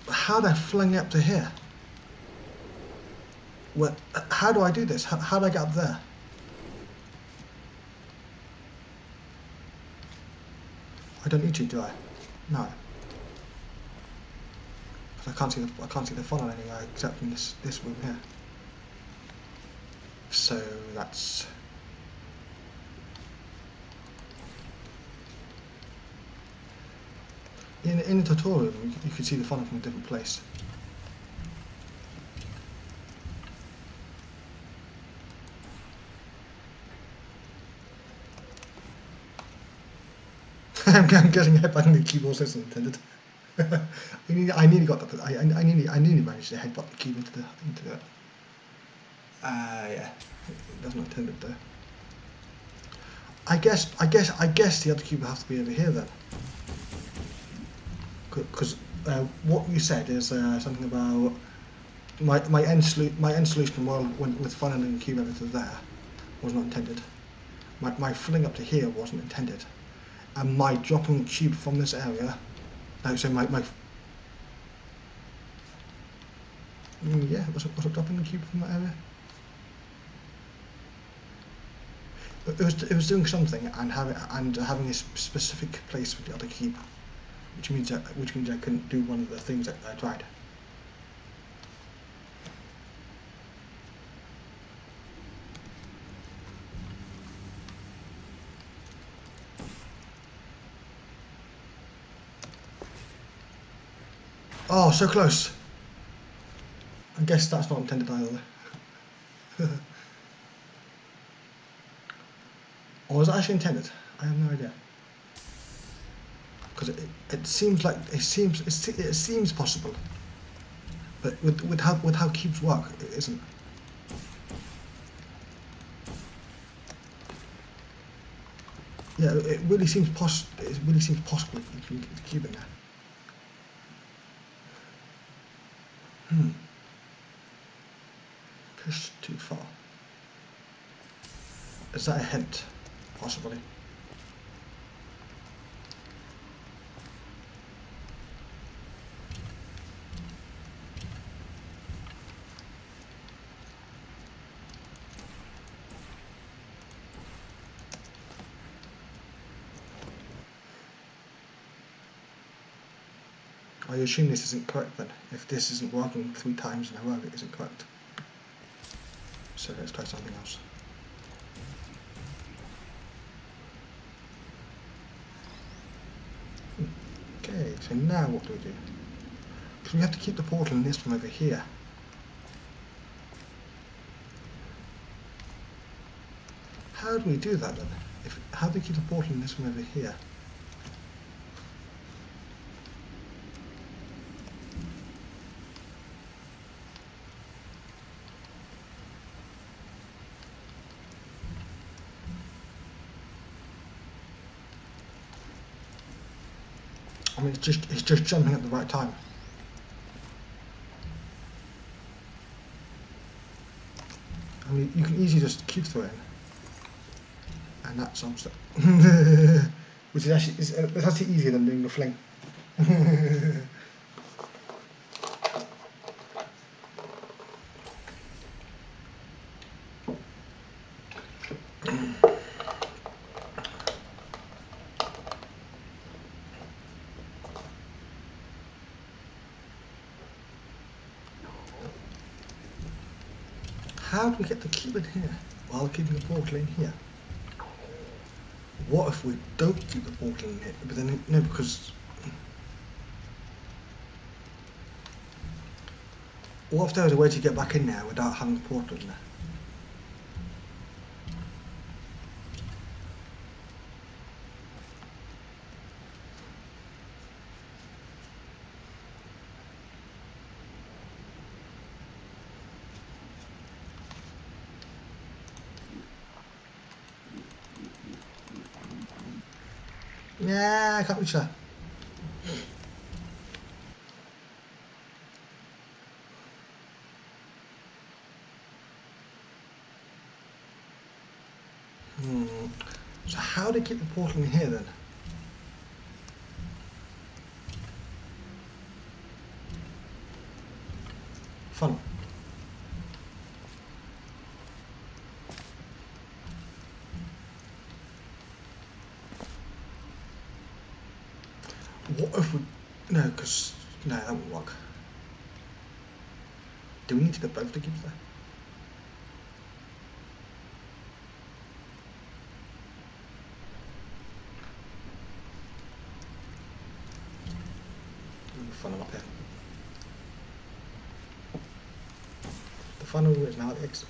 How do I fling it up to here? What? How do I do this? How do I get up there? I don't need to, do I? No. Because I can't see the funnel anywhere except in this room here. So that's. In the tutorial, you can see the funnel from a different place. I'm getting headbutting the keyboard as intended. I nearly got that. I nearly managed to headbutt the cube into it. Yeah, that's not intended though. I guess the other cube will have to be over here then. Because what you said is something about my end solution with funneling the cube over to there was not intended. My filling up to here wasn't intended, and my dropping the cube from this area. No, so my yeah, was it dropping the cube from that area? It was doing something and having a specific place for the other cube. Which means I couldn't do one of the things that I tried. Oh, so close. I guess that's not intended either. Or was it actually intended? I have no idea. Because it seems like it seems possible, but with how cubes work, it isn't. Yeah, it really seems possible. It really seems possible you can get the cube in there. Push too far. Is that a hint? Possibly. I assume this isn't correct then. If this isn't working 3 times in a row, it isn't correct. So let's try something else. Okay, so now what do we do? Because we have to keep the portal in this from over here. How do we do that then? How do we keep the portal in this from over here? I mean, it's just jumping at the right time. I mean, you can easily just keep through it, and that solves it. Which is actually easier than doing the fling. How do we get the cube in here while keeping the portal in here? What if we don't keep the portal in here? But then, no, because what if there was a way to get back in there without having the portal in there? Yeah, I can't reach that. So how do you keep the portal in here then? What if we... No, because... No, that won't work. Do we need to get both the cubes there? Funnel up here. The funnel is now at the exit.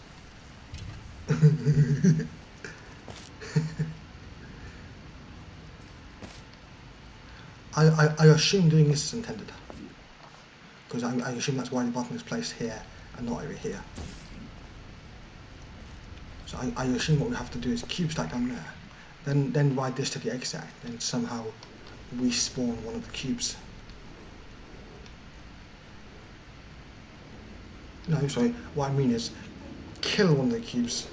I assume doing this is intended, because I assume that's why the button is placed here and not over here. So I assume what we have to do is cube stack down there, then ride this to the exit, and somehow respawn one of the cubes. No, sorry, what I mean is kill one of the cubes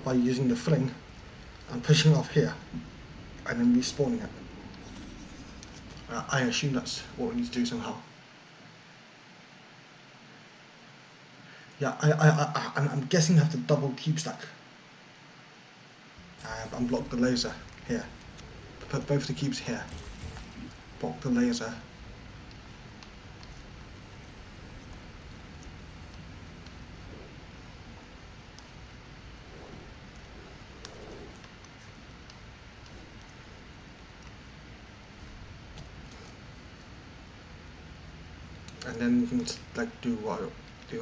by using the fling and pushing it off here, and then respawning it. I assume that's what we need to do somehow. Yeah, I'm guessing you have to double cube stack and block the laser here. Put both the cubes here. Block the laser. And then we can like do what we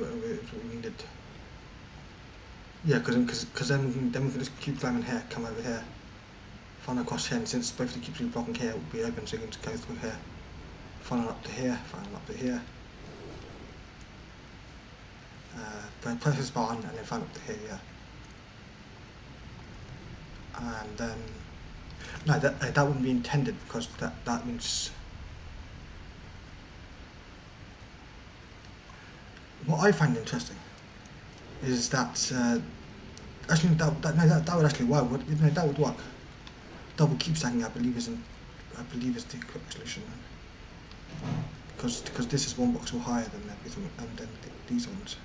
needed. Yeah, because then we can just cube climb in here, come over here, funnel across here, and since both the cubes we're blocking here will be open, so you can just go through here, funnel up to here, funnel up to here, press this button, and then funnel up to here, yeah. And then no, that wouldn't be intended, because that means. What I find interesting is that actually that would actually work. That would work. Double cube stacking, I believe, is the correct solution, because this is one voxel higher than everything, and then these ones.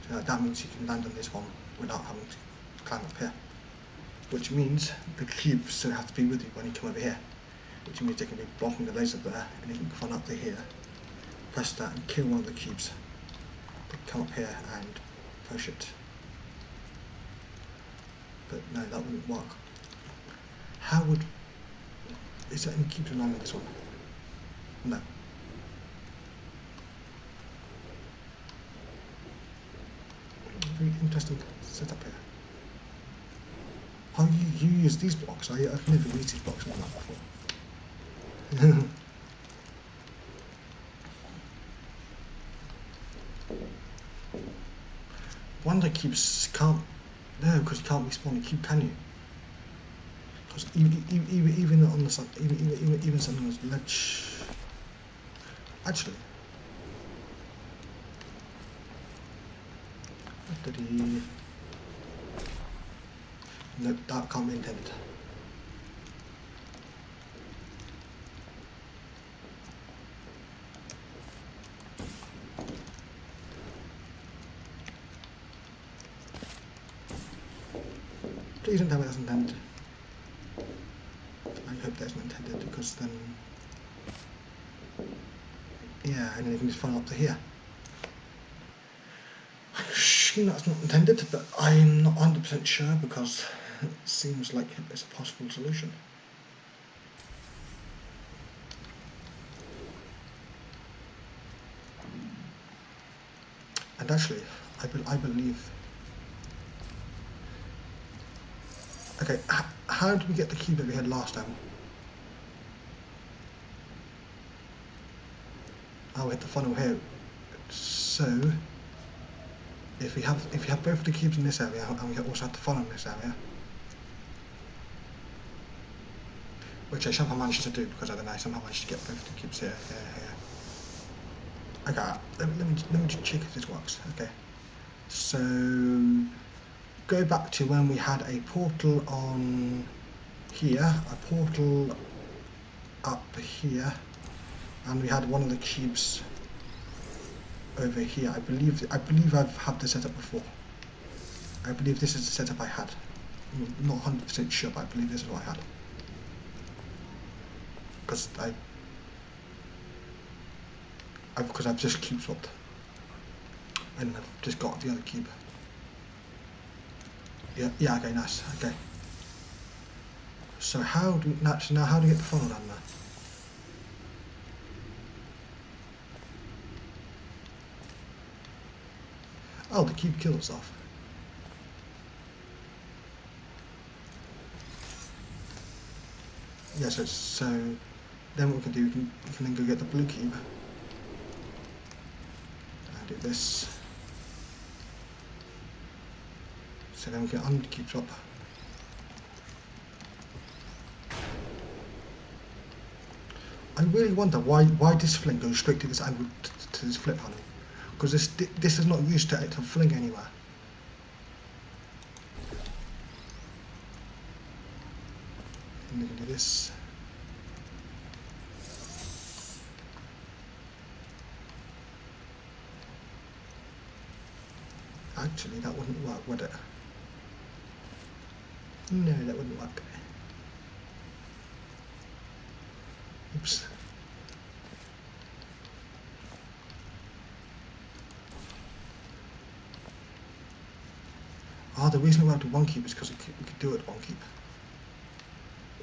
So that means you can land on this one without having to climb up here. Which means the cubes still have to be with you when you come over here. Which means they can be blocking the laser there, and you can come up to here, press that, and kill one of the cubes. Come up here and push it. But no, that wouldn't work. How would... Is there any cubes along with this one? No. Very interesting setup here. How you use these blocks? I've never used these blocks like that before. One of the cubes can't, no, because you can't respawn a cube, can you? Because even on the even something as ledge. Actually, no, that can't be intended. Please don't tell me that's intended. I hope that's not intended, because then... Yeah, and then you can just funnel up to here. I assume that's not intended, but I'm not 100% sure, because it seems like it's a possible solution. And actually, I believe... Okay, how did we get the cube that we had last time? Oh, we had the funnel here. So, if we have both the cubes in this area, and we also have the funnel in this area, which I somehow managed to do, because I don't know, I somehow managed to get both the cubes here. Okay, let me just check if this works. Okay, so go back to when we had a portal on here, a portal up here, and we had one of the cubes over here. I believe I've had this setup before. I believe this is the setup I had. I'm not 100% sure, but I believe this is what I had. Because because I've just cube swapped. And I've just got the other cube. Yeah, okay, nice, okay. So now how do you get the funnel down there? Oh, the cube killed itself. Yeah, so then what we can do, we can then go get the blue cube. And do this. So then we can undo the cube swap. I really wonder why this fling goes straight to this angle, to this flip handle. Because this is not used to fling anywhere. And we can do this. Actually, that wouldn't work, would it? No, that wouldn't work. Oops. The reason we have to one cube is because we could do it with one cube.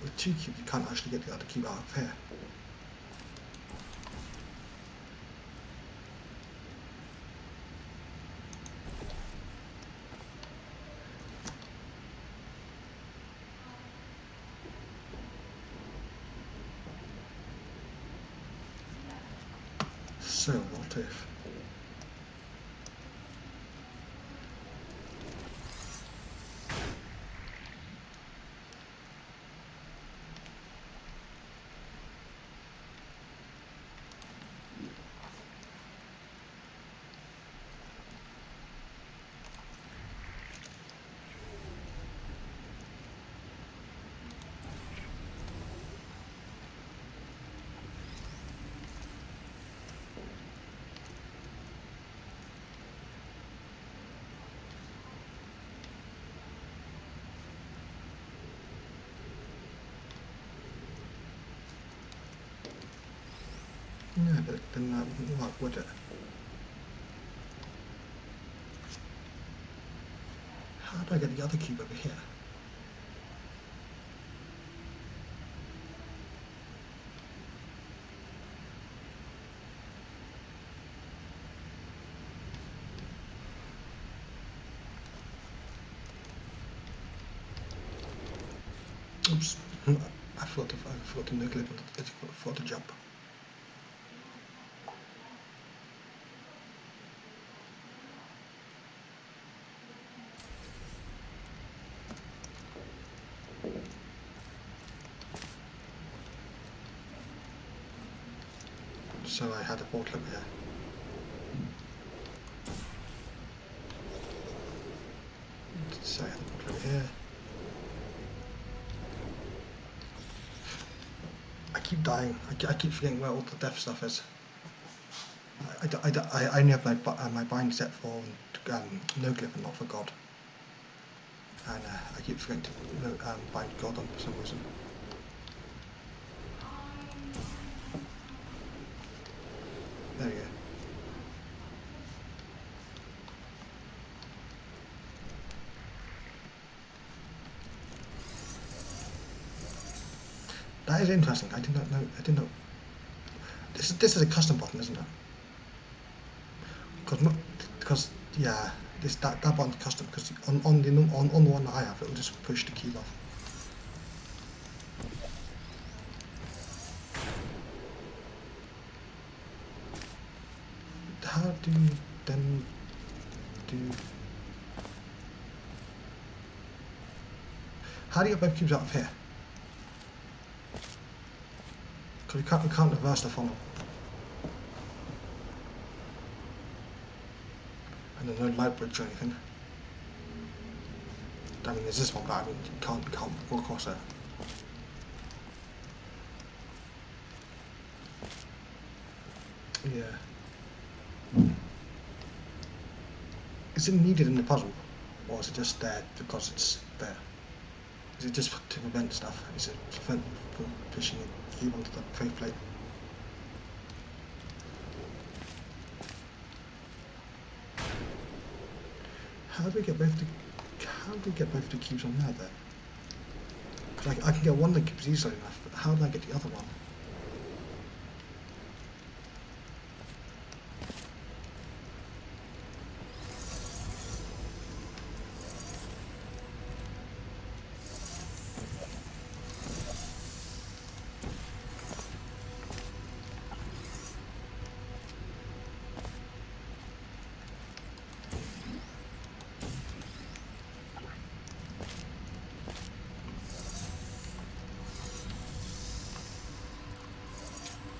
With two cubes, you can't actually get the other cube out of here. So what if? No, but then that wouldn't work, would it? How do I get the other cube over here? Oops, I forgot to nuclear, I forgot to jump. So I had a portal over here. So I had a portal over here. I keep dying. I keep forgetting where all the death stuff is. I only have my bind set for no glyph and not for God. And I keep forgetting to bind God on for some reason. There we go. That is interesting. I didn't know. This is a custom button, isn't it? Because yeah, that button's custom. Because on the one that I have, it will just push the key off. How do you then do? How do you get both cubes out of here? Because we can't reverse the funnel. And there's no light bridge or anything. I mean, there's this one, but I mean, you can't go across it. Yeah. Is it needed in the puzzle, or is it just there because it's there? Is it just to prevent stuff? Is it to prevent pushing the cube onto the faith plate? How do we get both the cubes on there then? Because I can get one of the cubes easily enough, but how do I get the other one?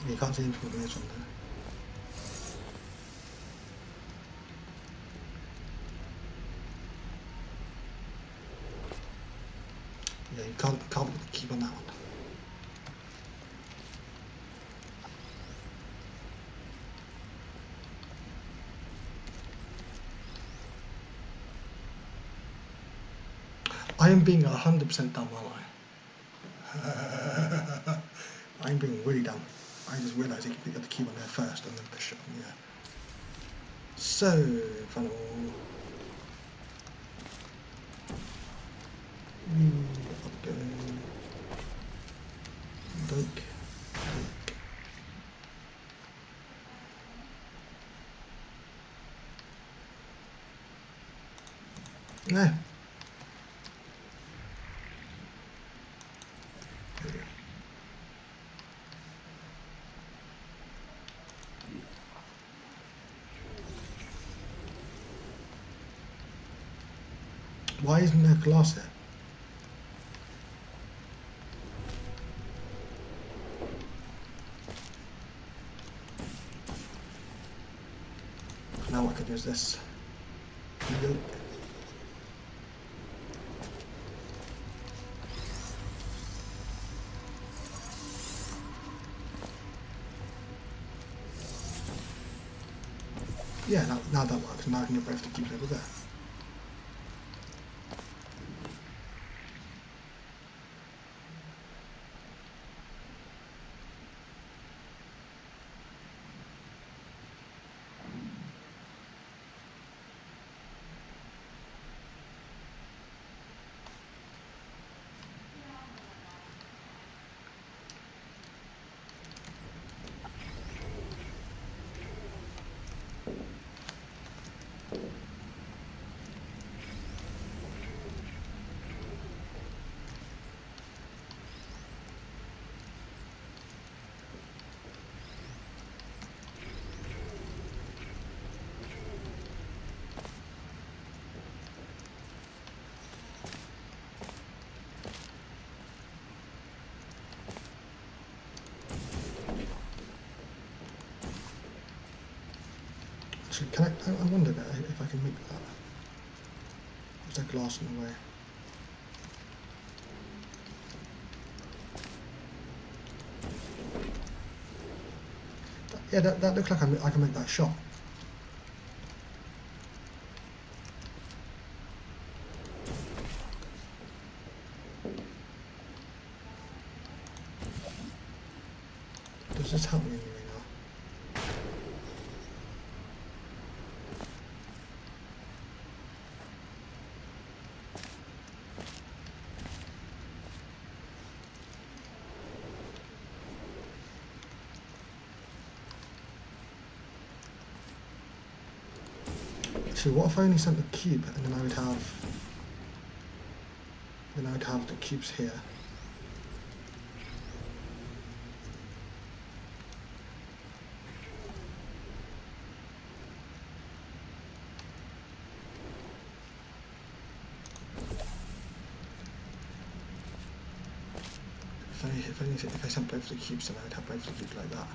You can't see anything from this one there. Yeah, you can't put the cube on that one. I am being 100% dumb, aren't I? I'm being really dumb. I just realised you can get the cube on there first and then push it on, yeah. So, funnel. Up go. Doink. Doink. No. Why isn't there glass there? Now what I can do is this. Yoke. Yeah, now that works. Now I can get both the cubes over there. Actually, I wonder if I can make that. Is there glass in the way? Yeah, that looks like I can make that shot. Does this help me anyway now? Actually, what if I only sent the cube and then I would have the cubes here. If I sent both the cubes, then I would have both the cubes like that.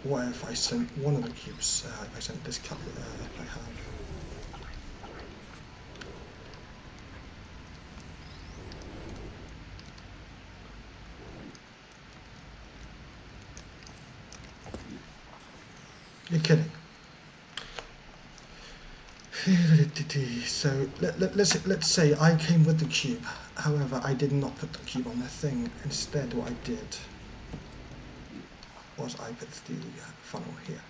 What if I sent one of the cubes? If I sent this cup, if I have. You're kidding. So let's say I came with the cube. However, I did not put the cube on the thing. Instead, what I did was I put the funnel here.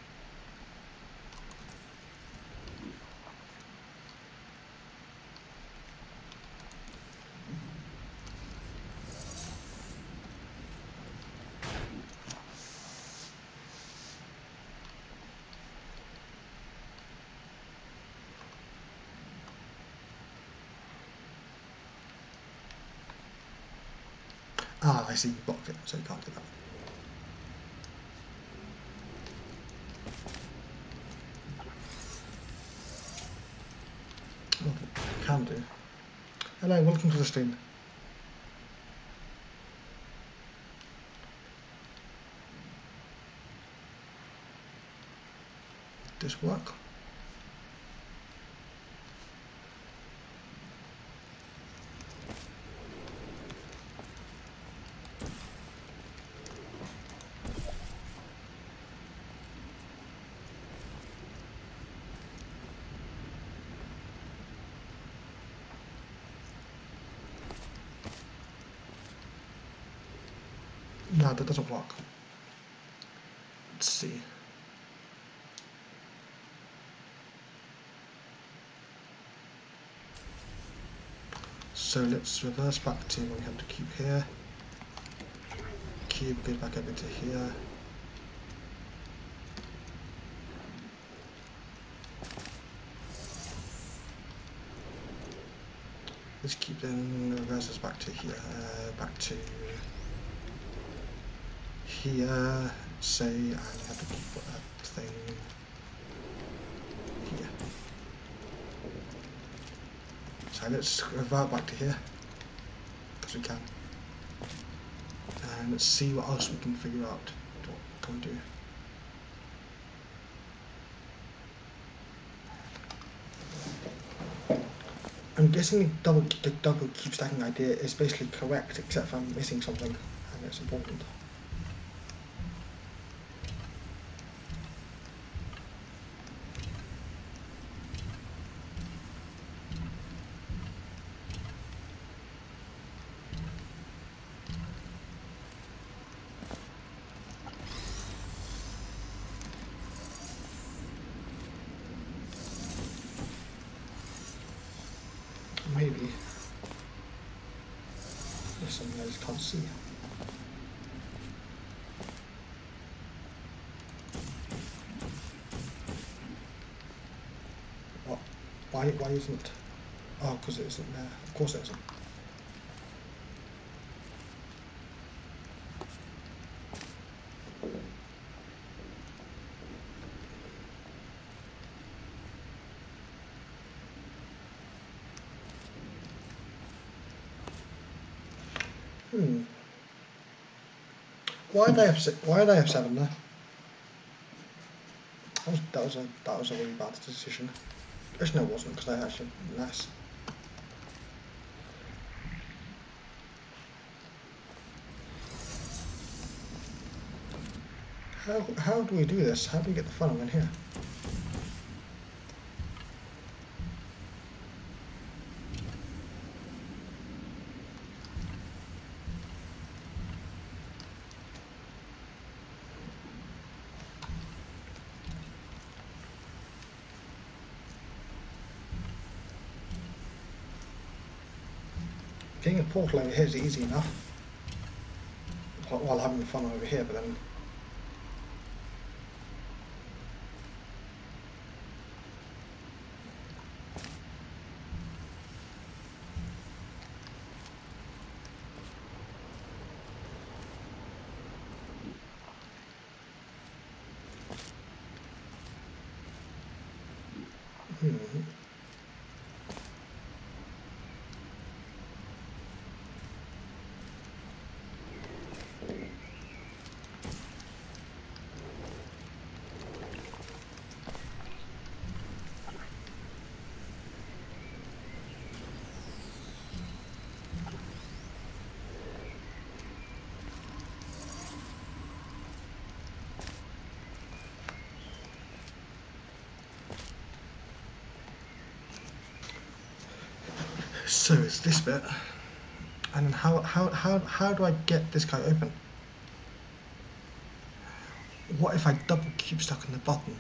Ah, I see, you blocked it, so you can't do that. What you can do. Hello, welcome to the stream. This work? No, that doesn't work. Let's see. So let's reverse back to when we have the cube here. Cube goes back over to here. This cube then reverses back to here, back to here, say, and you have to put that thing here. So let's revert back to here, because we can. And let's see what else we can figure out. What can we do? I'm guessing the double cube stacking idea is basically correct, except for I'm missing something, and it's important. Maybe there's something I just can't see. What? Why isn't it? Oh, because it isn't there. Of course it isn't. Why did I have 7 there? That was a really bad decision. Actually, no, it wasn't, because I actually less. How do we do this? How do we get the funnel in here? Getting a portal over here is easy enough, while having the funnel over here, but then... So it's this bit, and then how do I get this guy open? What if I double cube stuck on the button?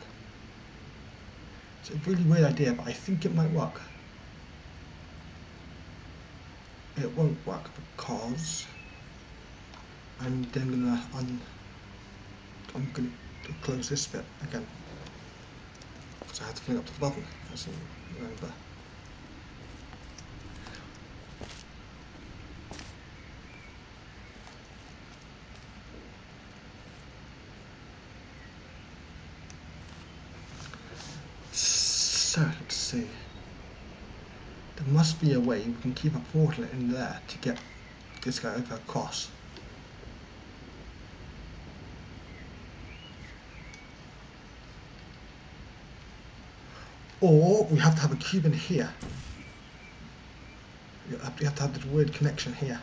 It's a really weird idea, but I think it might work. It won't work because I'm then I'm gonna close this bit again, because I had to fling up to the button, as you remember. So, let's see. There must be a way we can keep a portal in there to get this guy over across. Or we have to have a cube in here. We have to have the weird connection here.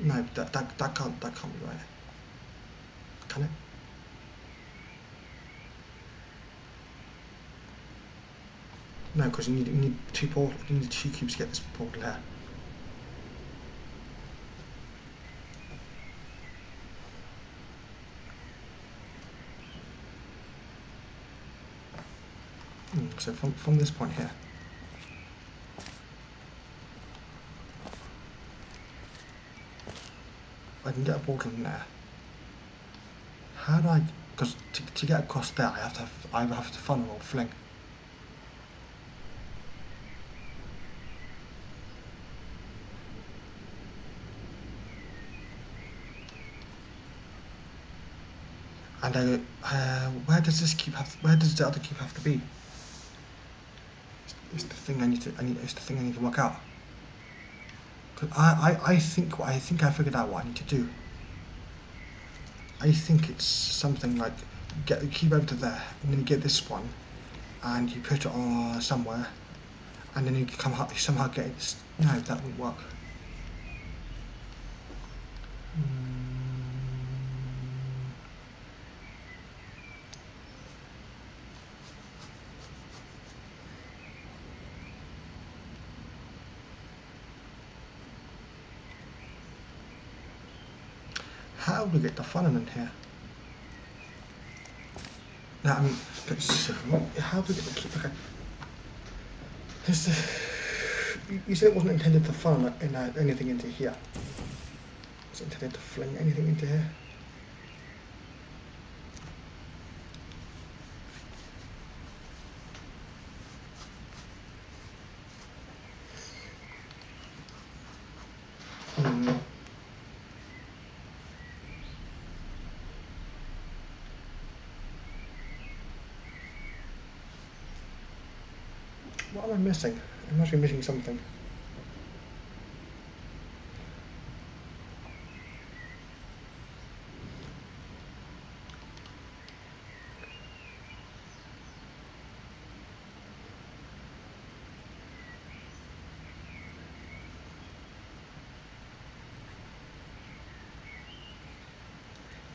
No, that can't be right. Can it? No, because you need two cubes to get this portal here. So from this point here. I can get a portal in there. How do I? Because to get across there, I either have to funnel or fling. And where does this cube have? Where does the other cube have to be? It's the thing I need to work out. Cause I think I figured out what I need to do. I think it's something like get the cube over to there, and then you get this one, and you put it on somewhere, and then you somehow get it. No, that wouldn't work. How do we get the funnel in here? No, I mean, how do we get the key? Okay. You said it wasn't intended to funnel anything into here. It's intended to fling anything into here. What am I missing? I must be missing something.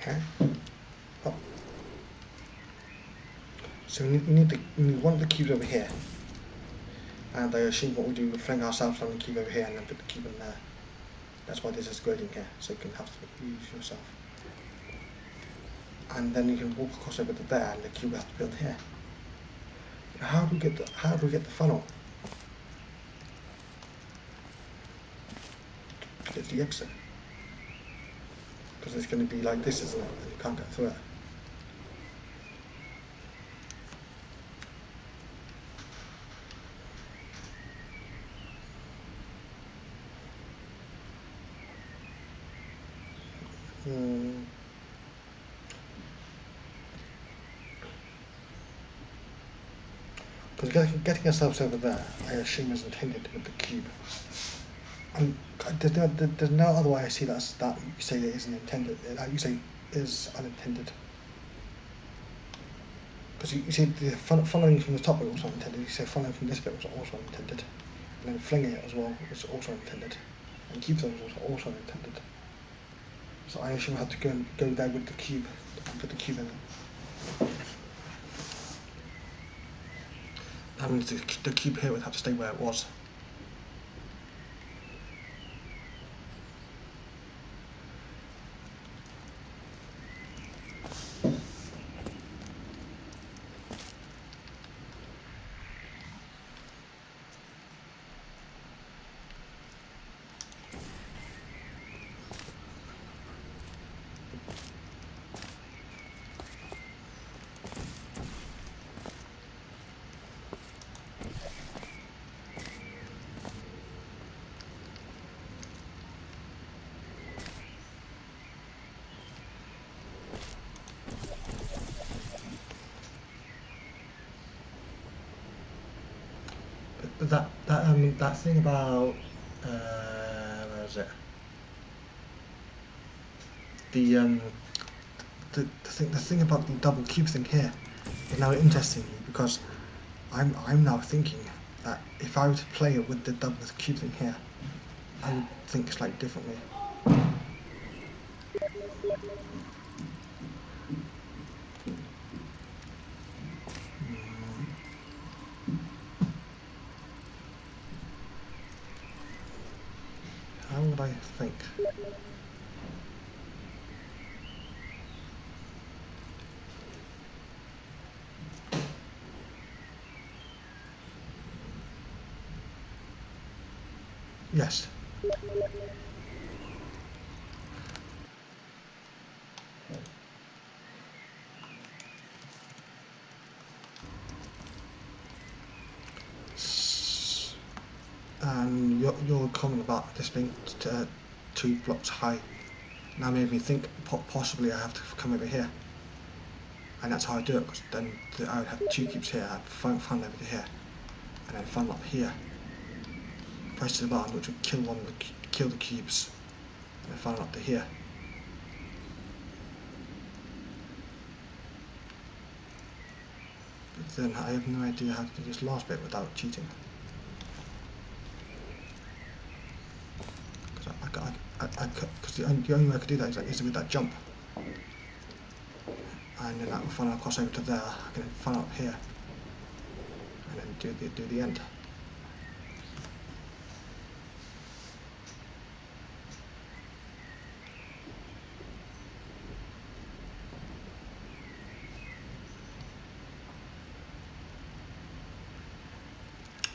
Okay. Oh. So we need one of the cubes over here. And I assume what we do, we fling ourselves on the cube over here and then put the cube in there. That's why this is grading here, so you can have to use yourself. And then you can walk across over to there, and the cube has to build here. How do we get the funnel? It's the exit. Because it's going to be like this, isn't it? And you can't get through it. Because getting ourselves over there, I assume is intended with the cube. And there's no other way I see that you say it isn't intended. You say is unintended. Because you see the following from the top was also intended. You say following from this bit was also intended. And then flinging it as well was also intended. And cube throws was also intended. So I assume I had to go there with the cube and put the cube in it. That means the cube here would have to stay where it was. that thing about where is it? The thing about the double cube thing here is now interesting me because I'm now thinking that if I were to play it with the double cube thing here, I would think slightly differently. How would I think? Yes. And your comment about this being 2 blocks high now made me think possibly I have to come over here, and that's how I do it, because then I would have 2 cubes here, I'd funnel over to here, and then funnel up here, press the button which would kill the cubes, and then funnel up to here. But then I have no idea how to do this last bit without cheating. Because the only way I could do that is with that jump. And then that will funnel across over to there. I can funnel up here. And then do the end.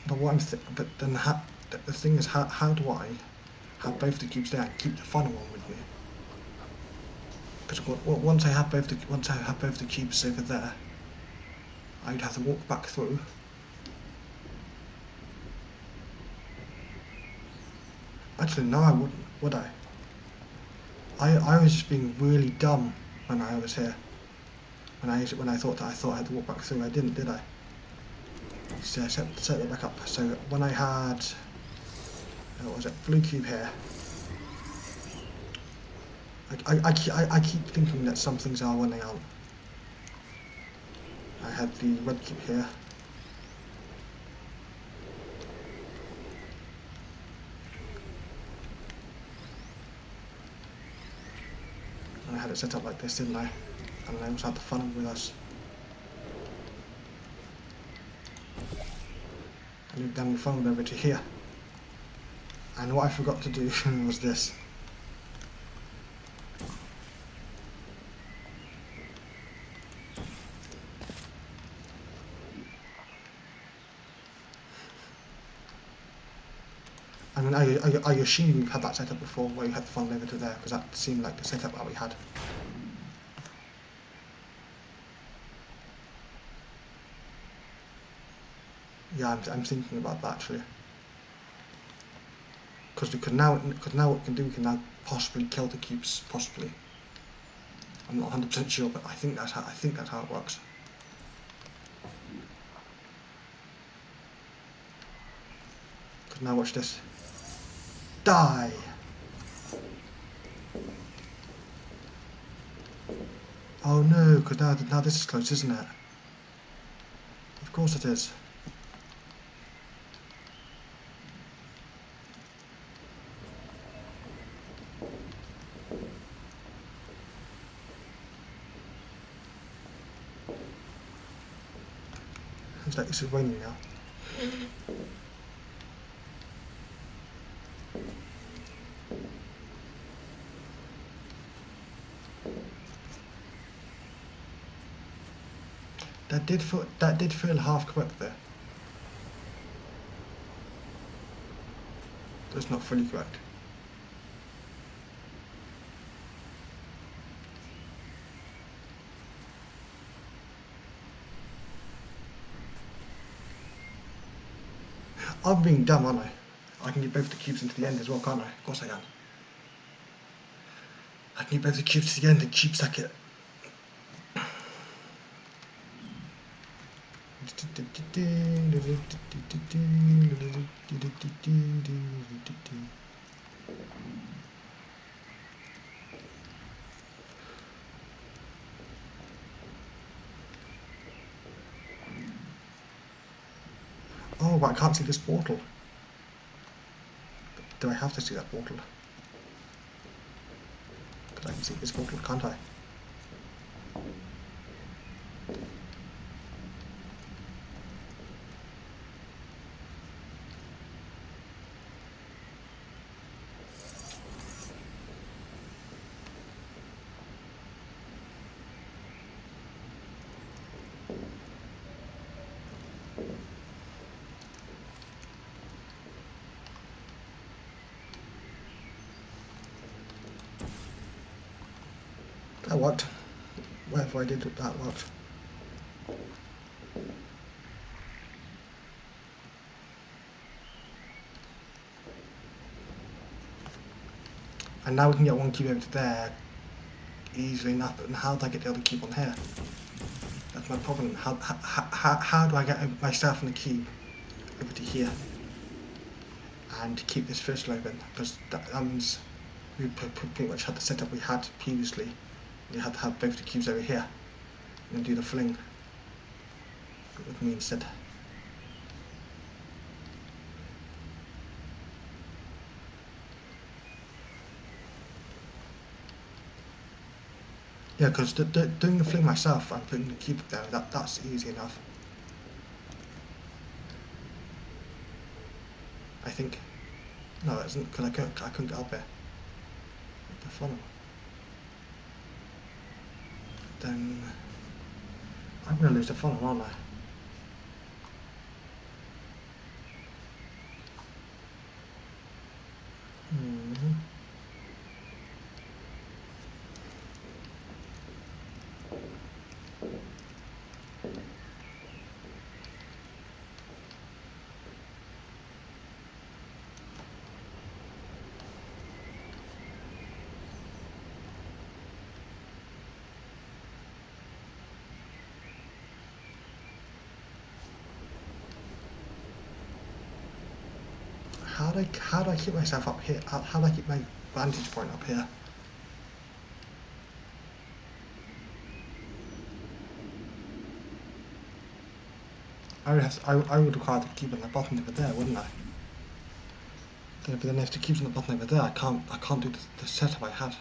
But but then the thing is, how do I have both the cubes there and keep the funnel on with me? Because once I have both the cubes over there, I'd have to walk back through. Actually, no, I wouldn't, would I? I was just being really dumb when I was here. When I thought I had to walk back through, I didn't, did I? So I set it back up. So when I had, what was it, blue cube here, I keep thinking that some things are when they aren't. I had the red cube here. And I had it set up like this, didn't I? And I also had the funnel with us. And then we funneled over to here. And what I forgot to do was this. I mean, I assume we've had that setup before, where you had the funnel over to there, because that seemed like the setup that we had. Yeah, I'm thinking about that actually. Because now what we can do, we can now possibly kill the cubes, possibly. I'm not 100% sure, but I think that's how it works. Because now watch this. Die! Oh no, because now this is close, isn't it? Of course it is. It's like this is raining now. That did feel half correct there. That's not fully correct. I'm being dumb, aren't I? I can get both the cubes into the end as well, can't I? Of course I can. I can get both the cubes to the end and cube stack it. Oh, but I can't see this portal. Do I have to see that portal? Because I can see this portal, can't I? That worked. Whatever I did, that worked. And now we can get one cube over to there easily enough, but how do I get the other cube on here? That's my problem. How do I get myself and the cube over to here and keep this first open? Because that means we pretty much had the setup we had previously. We had to have both the cubes over here and do the fling with me instead. Yeah, because doing the fling myself and putting the cube there, that's easy enough. I think. No, it isn't, because I couldn't get up here. The funnel. Then I'm going to lose the funnel, aren't I? How do I keep myself up here? How do I keep my vantage point up here? I would require to keep on the bottom over there, wouldn't I? But then if the cube's on the bottom over there, I can't do the setup I had.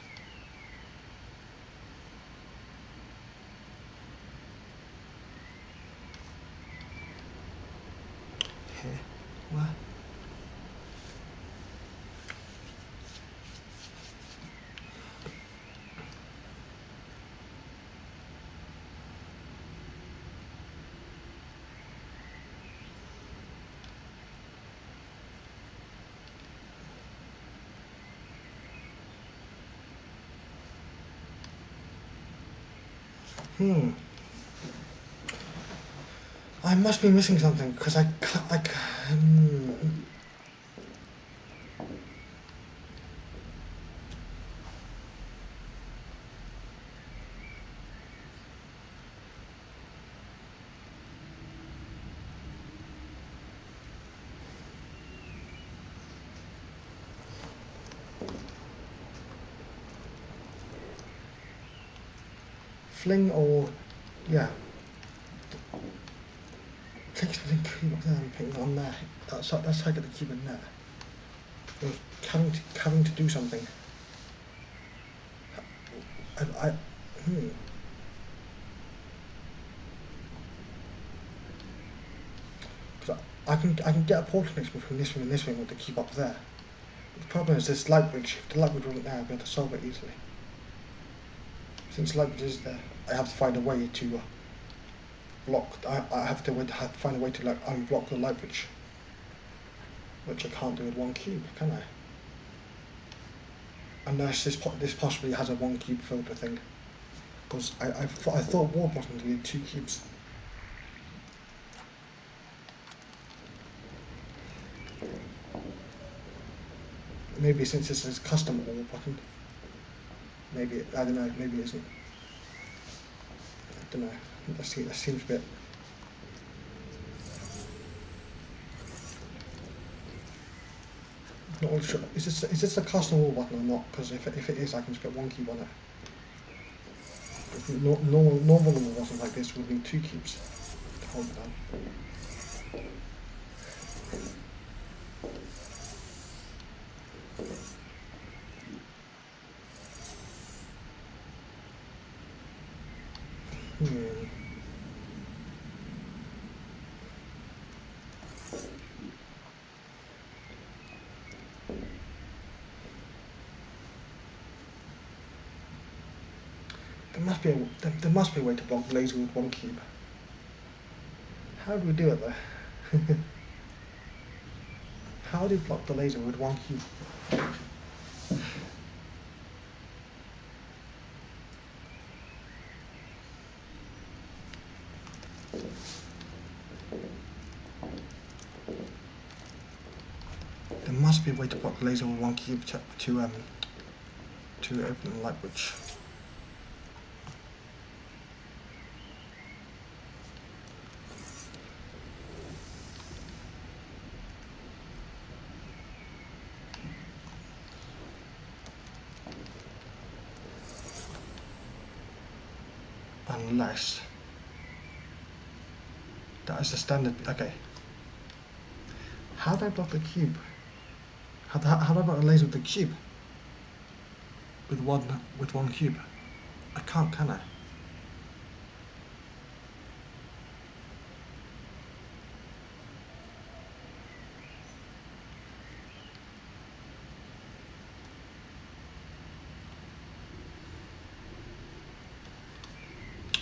Here, where? I must be missing something because I can't. Fling or yeah. Take something cube up there and put it on there. That's how I get the cube in there. Having to do something. I can get a portal connection between this room and this room with the cube up there. The problem is this light bridge. If the light bridge wasn't there, I'd be able to solve it easily. Since the light bridge is there, I have to find a way to block. I have to find a way to like unblock the light bridge, which I can't do with one cube, can I? Unless this possibly has a one cube filter thing, because I thought Ward wasn't going to need two cubes. Maybe since this is custom wall button, maybe I don't know. Maybe it isn't. I don't know. That seems a bit not sure. Is this a custom wall button or not? Because if it is, I can just put one cube on it. If normal wall wasn't like this, we'd need 2 cubes to hold it down. There must be a way to block the laser with 1 cube. How do we do it though? How do you block the laser with 1 cube? There must be a way to block the laser with 1 cube to open the light switch. Unless that is the standard. Okay. How do I block the cube? How do I block the laser with the cube? With one cube? I can't, can I?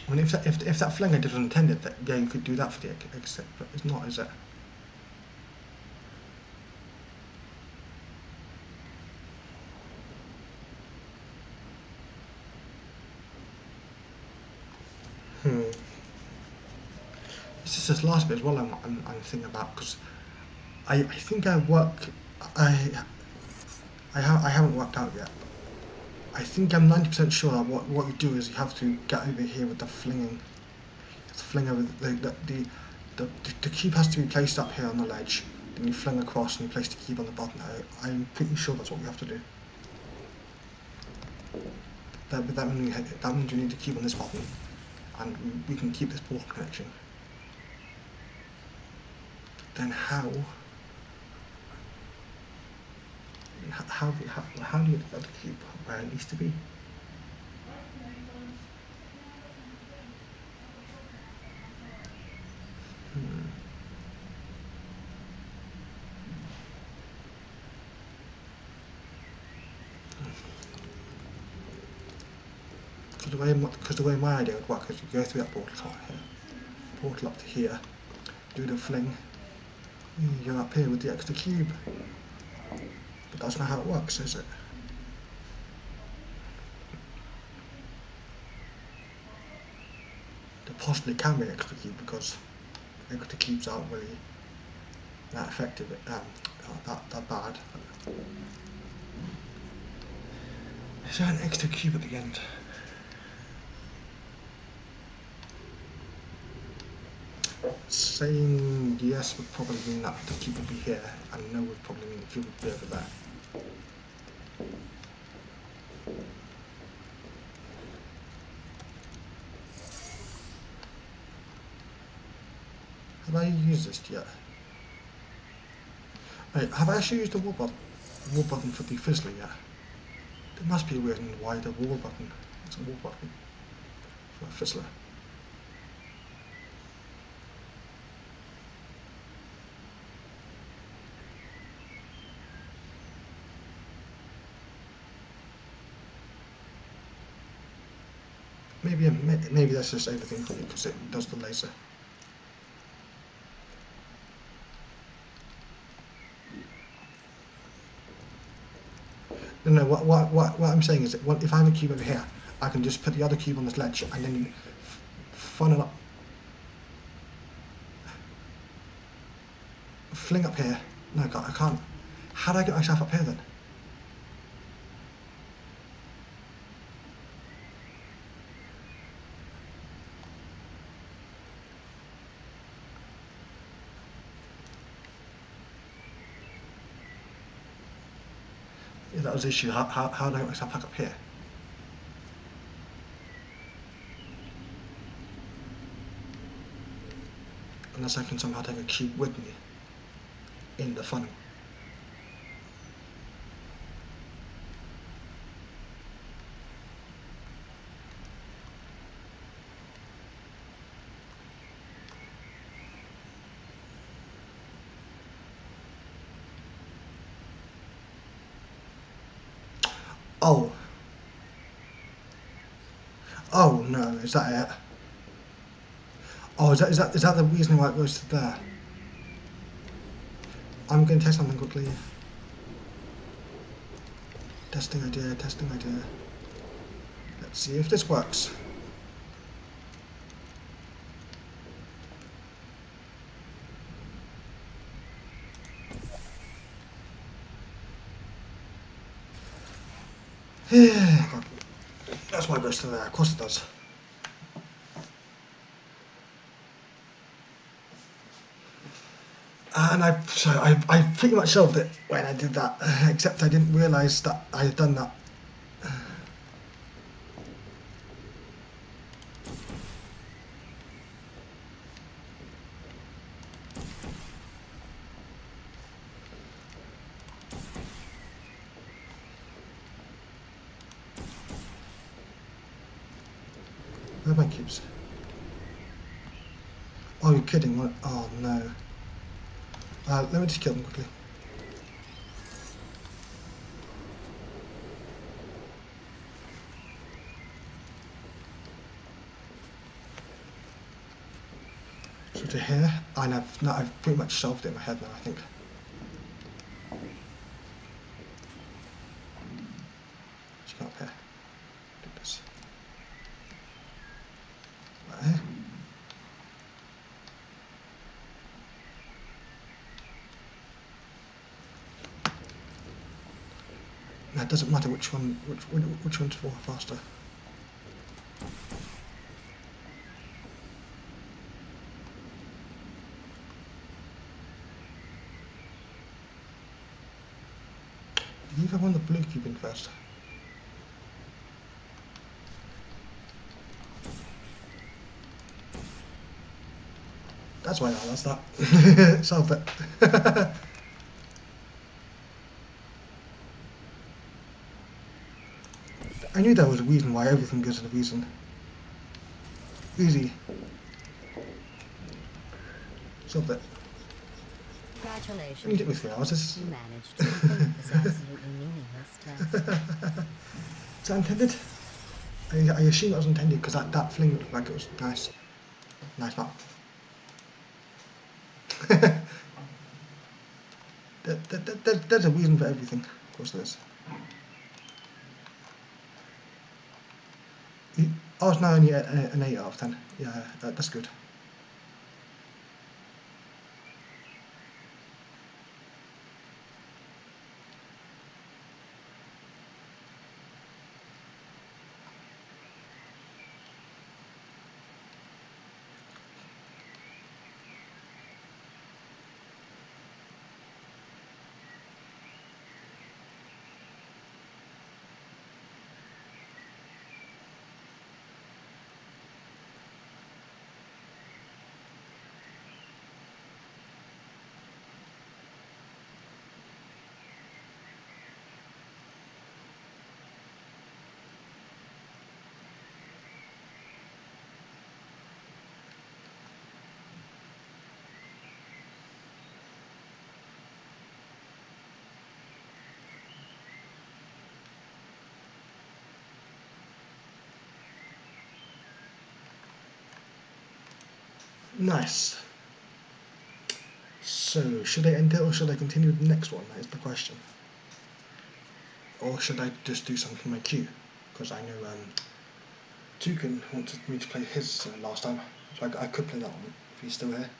I mean, if that flinger didn't intend it, that yeah, you could do that for the exit, but it's not, is it? This is this last bit as well. I'm thinking about, because I think I haven't worked out yet. I think I'm 90% sure that what you do is you have to get over here with the flinging. The flinger with the cube has to be placed up here on the ledge. Then you fling across and you place the cube on the bottom. I'm pretty sure that's what we have to do. That means you need the cube on this button, and we can keep this portal connection. Then how do you get the cube where it needs to be? Because the way my idea would work is you go through that portal here, portal up to here, do the fling, you're up here with the extra cube. But that's not how it works, is it? There possibly can be an extra cube because extra cubes aren't really that effective, that bad. Is there an extra cube at the end? Saying yes would probably mean that the cube would be here, and no would probably mean the cube would be over there. Have I used this yet? Wait, have I actually used the wall button for the fizzler yet? There must be a reason why the wall button is a wall button for a fizzler. Maybe that's just everything for you because it does the laser. No, what I'm saying is that if I have a cube over here, I can just put the other cube on this ledge and then funnel up, fling up here. No, I can't. How do I get myself up here then? if that was the issue, how do I get myself back up here? Unless I can somehow take a cube with me in the funnel. Oh. Oh no, is that it? Oh, is that the reason why it goes to there? I'm going to test something quickly. Testing idea, testing idea. Let's see if this works. Yeah, that's why it goes to there. Of course it does. And I pretty much solved it when I did that, except I didn't realise that I had done that. Where are my cubes? Oh, you're kidding, what? Oh no. Let me just kill them quickly. So to here, and I've pretty much solved it in my head now, I think. Let's go up here. Do this. Right here. Now, it doesn't matter which one's for faster. I believe I want the blue cube in first. That's why I lost that. Solve it. I knew there was a reason why everything goes to the reason. Easy. Solve it. Congratulations. You took me 3 hours. This You managed to complete this absolutely meaningless test. Is that intended? I assume that was intended because that fling looked like it was nice. Nice map. There's a reason for everything. Of course there is. Oh, it's now only an 8 out of 10. Yeah, that's good. Nice. So, should I end it or should I continue with the next one? That is the question. Or should I just do something in my queue? Because I know Toucan wanted me to play his last time, so I could play that one if he's still here.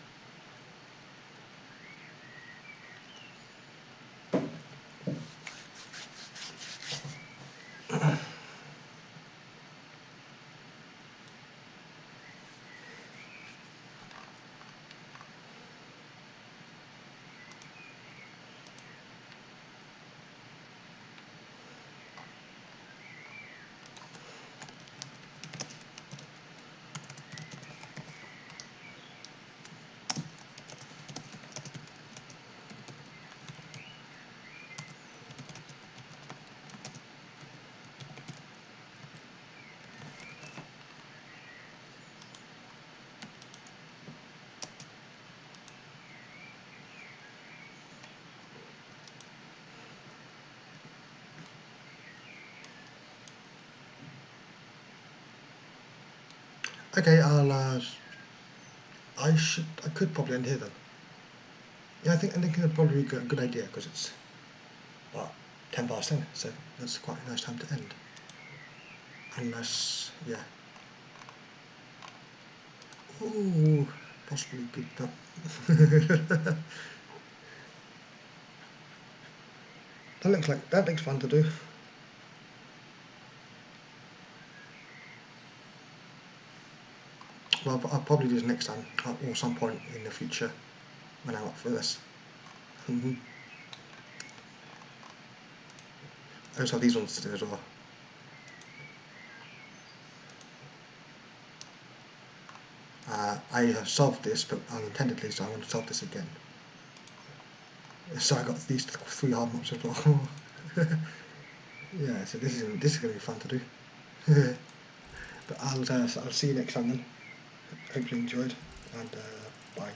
Okay, I could probably end here then. Yeah, I think it'd probably be a good idea because it's about 10 past 10, so that's quite a nice time to end. Unless, yeah. Ooh, possibly good that. That looks fun to do. Well, I'll probably do this next time, or some point in the future when I'm up for this. I also have these ones to do as well. I have solved this, but unintendedly, so I want to solve this again. So I got these 3 hard maps as well. Yeah, so this is going to be fun to do. But I'll see you next time then. Hopefully you enjoyed, and bye.